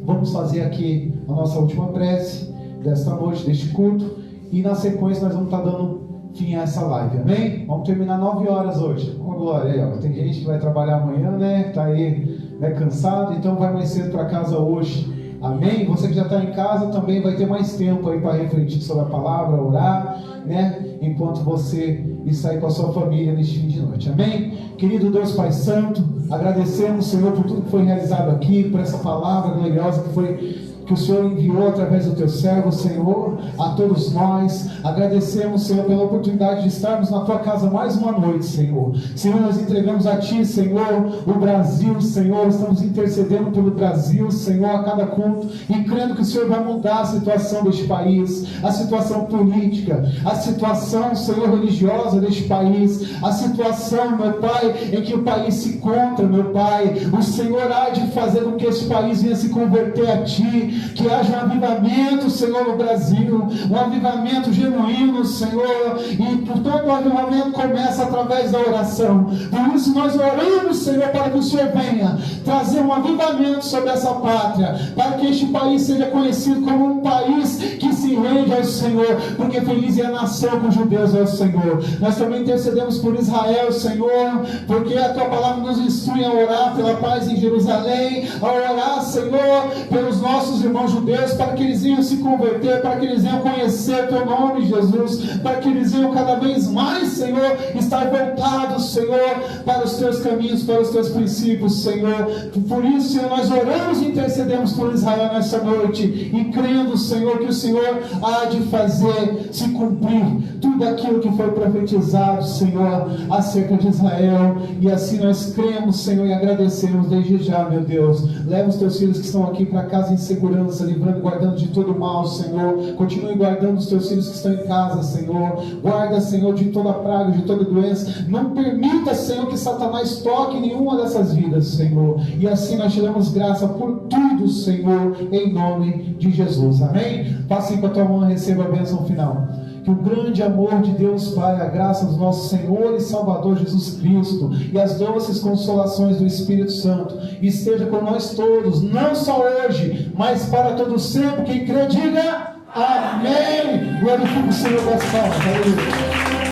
[SPEAKER 6] Vamos fazer aqui a nossa última prece desta noite, deste culto, e na sequência nós vamos estar dando fim a essa live, amém? Vamos terminar 9 horas hoje. Uma glória aí, ó. Tem gente que vai trabalhar amanhã, né? Tá aí, né, cansado, então vai mais cedo para casa hoje. Amém? Você que já está em casa também vai ter mais tempo aí para refletir sobre a palavra, orar, né? Enquanto você está aí com a sua família neste fim de noite. Amém? Querido Deus Pai Santo, agradecemos, Senhor, por tudo que foi realizado aqui, por essa palavra gloriosa que o Senhor enviou através do Teu servo, Senhor, a todos nós. Agradecemos, Senhor, pela oportunidade de estarmos na Tua casa mais uma noite, Senhor. Senhor, nós entregamos a Ti, Senhor, o Brasil, Senhor. Estamos intercedendo pelo Brasil, Senhor, a cada culto, e crendo que o Senhor vai mudar a situação deste país, a situação política, a situação, Senhor, religiosa deste país, a situação, meu Pai, em que o país se encontra, meu Pai. O Senhor há de fazer com que este país venha se converter a Ti, que haja um avivamento, Senhor, no Brasil, um avivamento genuíno, Senhor, e por todo o avivamento começa através da oração. Por isso nós oramos, Senhor, para que o Senhor venha trazer um avivamento sobre essa pátria, para que este país seja conhecido como um país que se rende ao Senhor, porque feliz é a nação cujos Deus é o Senhor. Nós também intercedemos por Israel, Senhor, porque a Tua palavra nos instrui a orar pela paz em Jerusalém, a orar, Senhor, pelos nossos irmãos judeus, para que eles venham se converter, para que eles venham conhecer Teu nome, Jesus, para que eles venham cada vez mais, Senhor, estar voltados, Senhor, para os Teus caminhos, para os Teus princípios, Senhor. Por isso, Senhor, nós oramos e intercedemos por Israel nessa noite, e crendo, Senhor, que o Senhor há de fazer se cumprir tudo aquilo que foi profetizado, Senhor, acerca de Israel. E assim nós cremos, Senhor, e agradecemos desde já, meu Deus. Leva os Teus filhos que estão aqui para casa em segurança, livrando e guardando de todo mal, Senhor. Continue guardando os Teus filhos que estão em casa, Senhor. Guarda, Senhor, de toda praga, de toda doença. Não permita, Senhor, que Satanás toque nenhuma dessas vidas, Senhor. E assim nós te damos graça por tudo, Senhor, em nome de Jesus. Amém? Passe com a tua mão e receba a bênção final. Que o grande amor de Deus Pai, a graça do nosso Senhor e Salvador Jesus Cristo e as doces consolações do Espírito Santo esteja com nós todos, não só hoje, mas para todo sempre. Quem crê, diga amém. Glorifique o Senhor das palmas. Aleluia.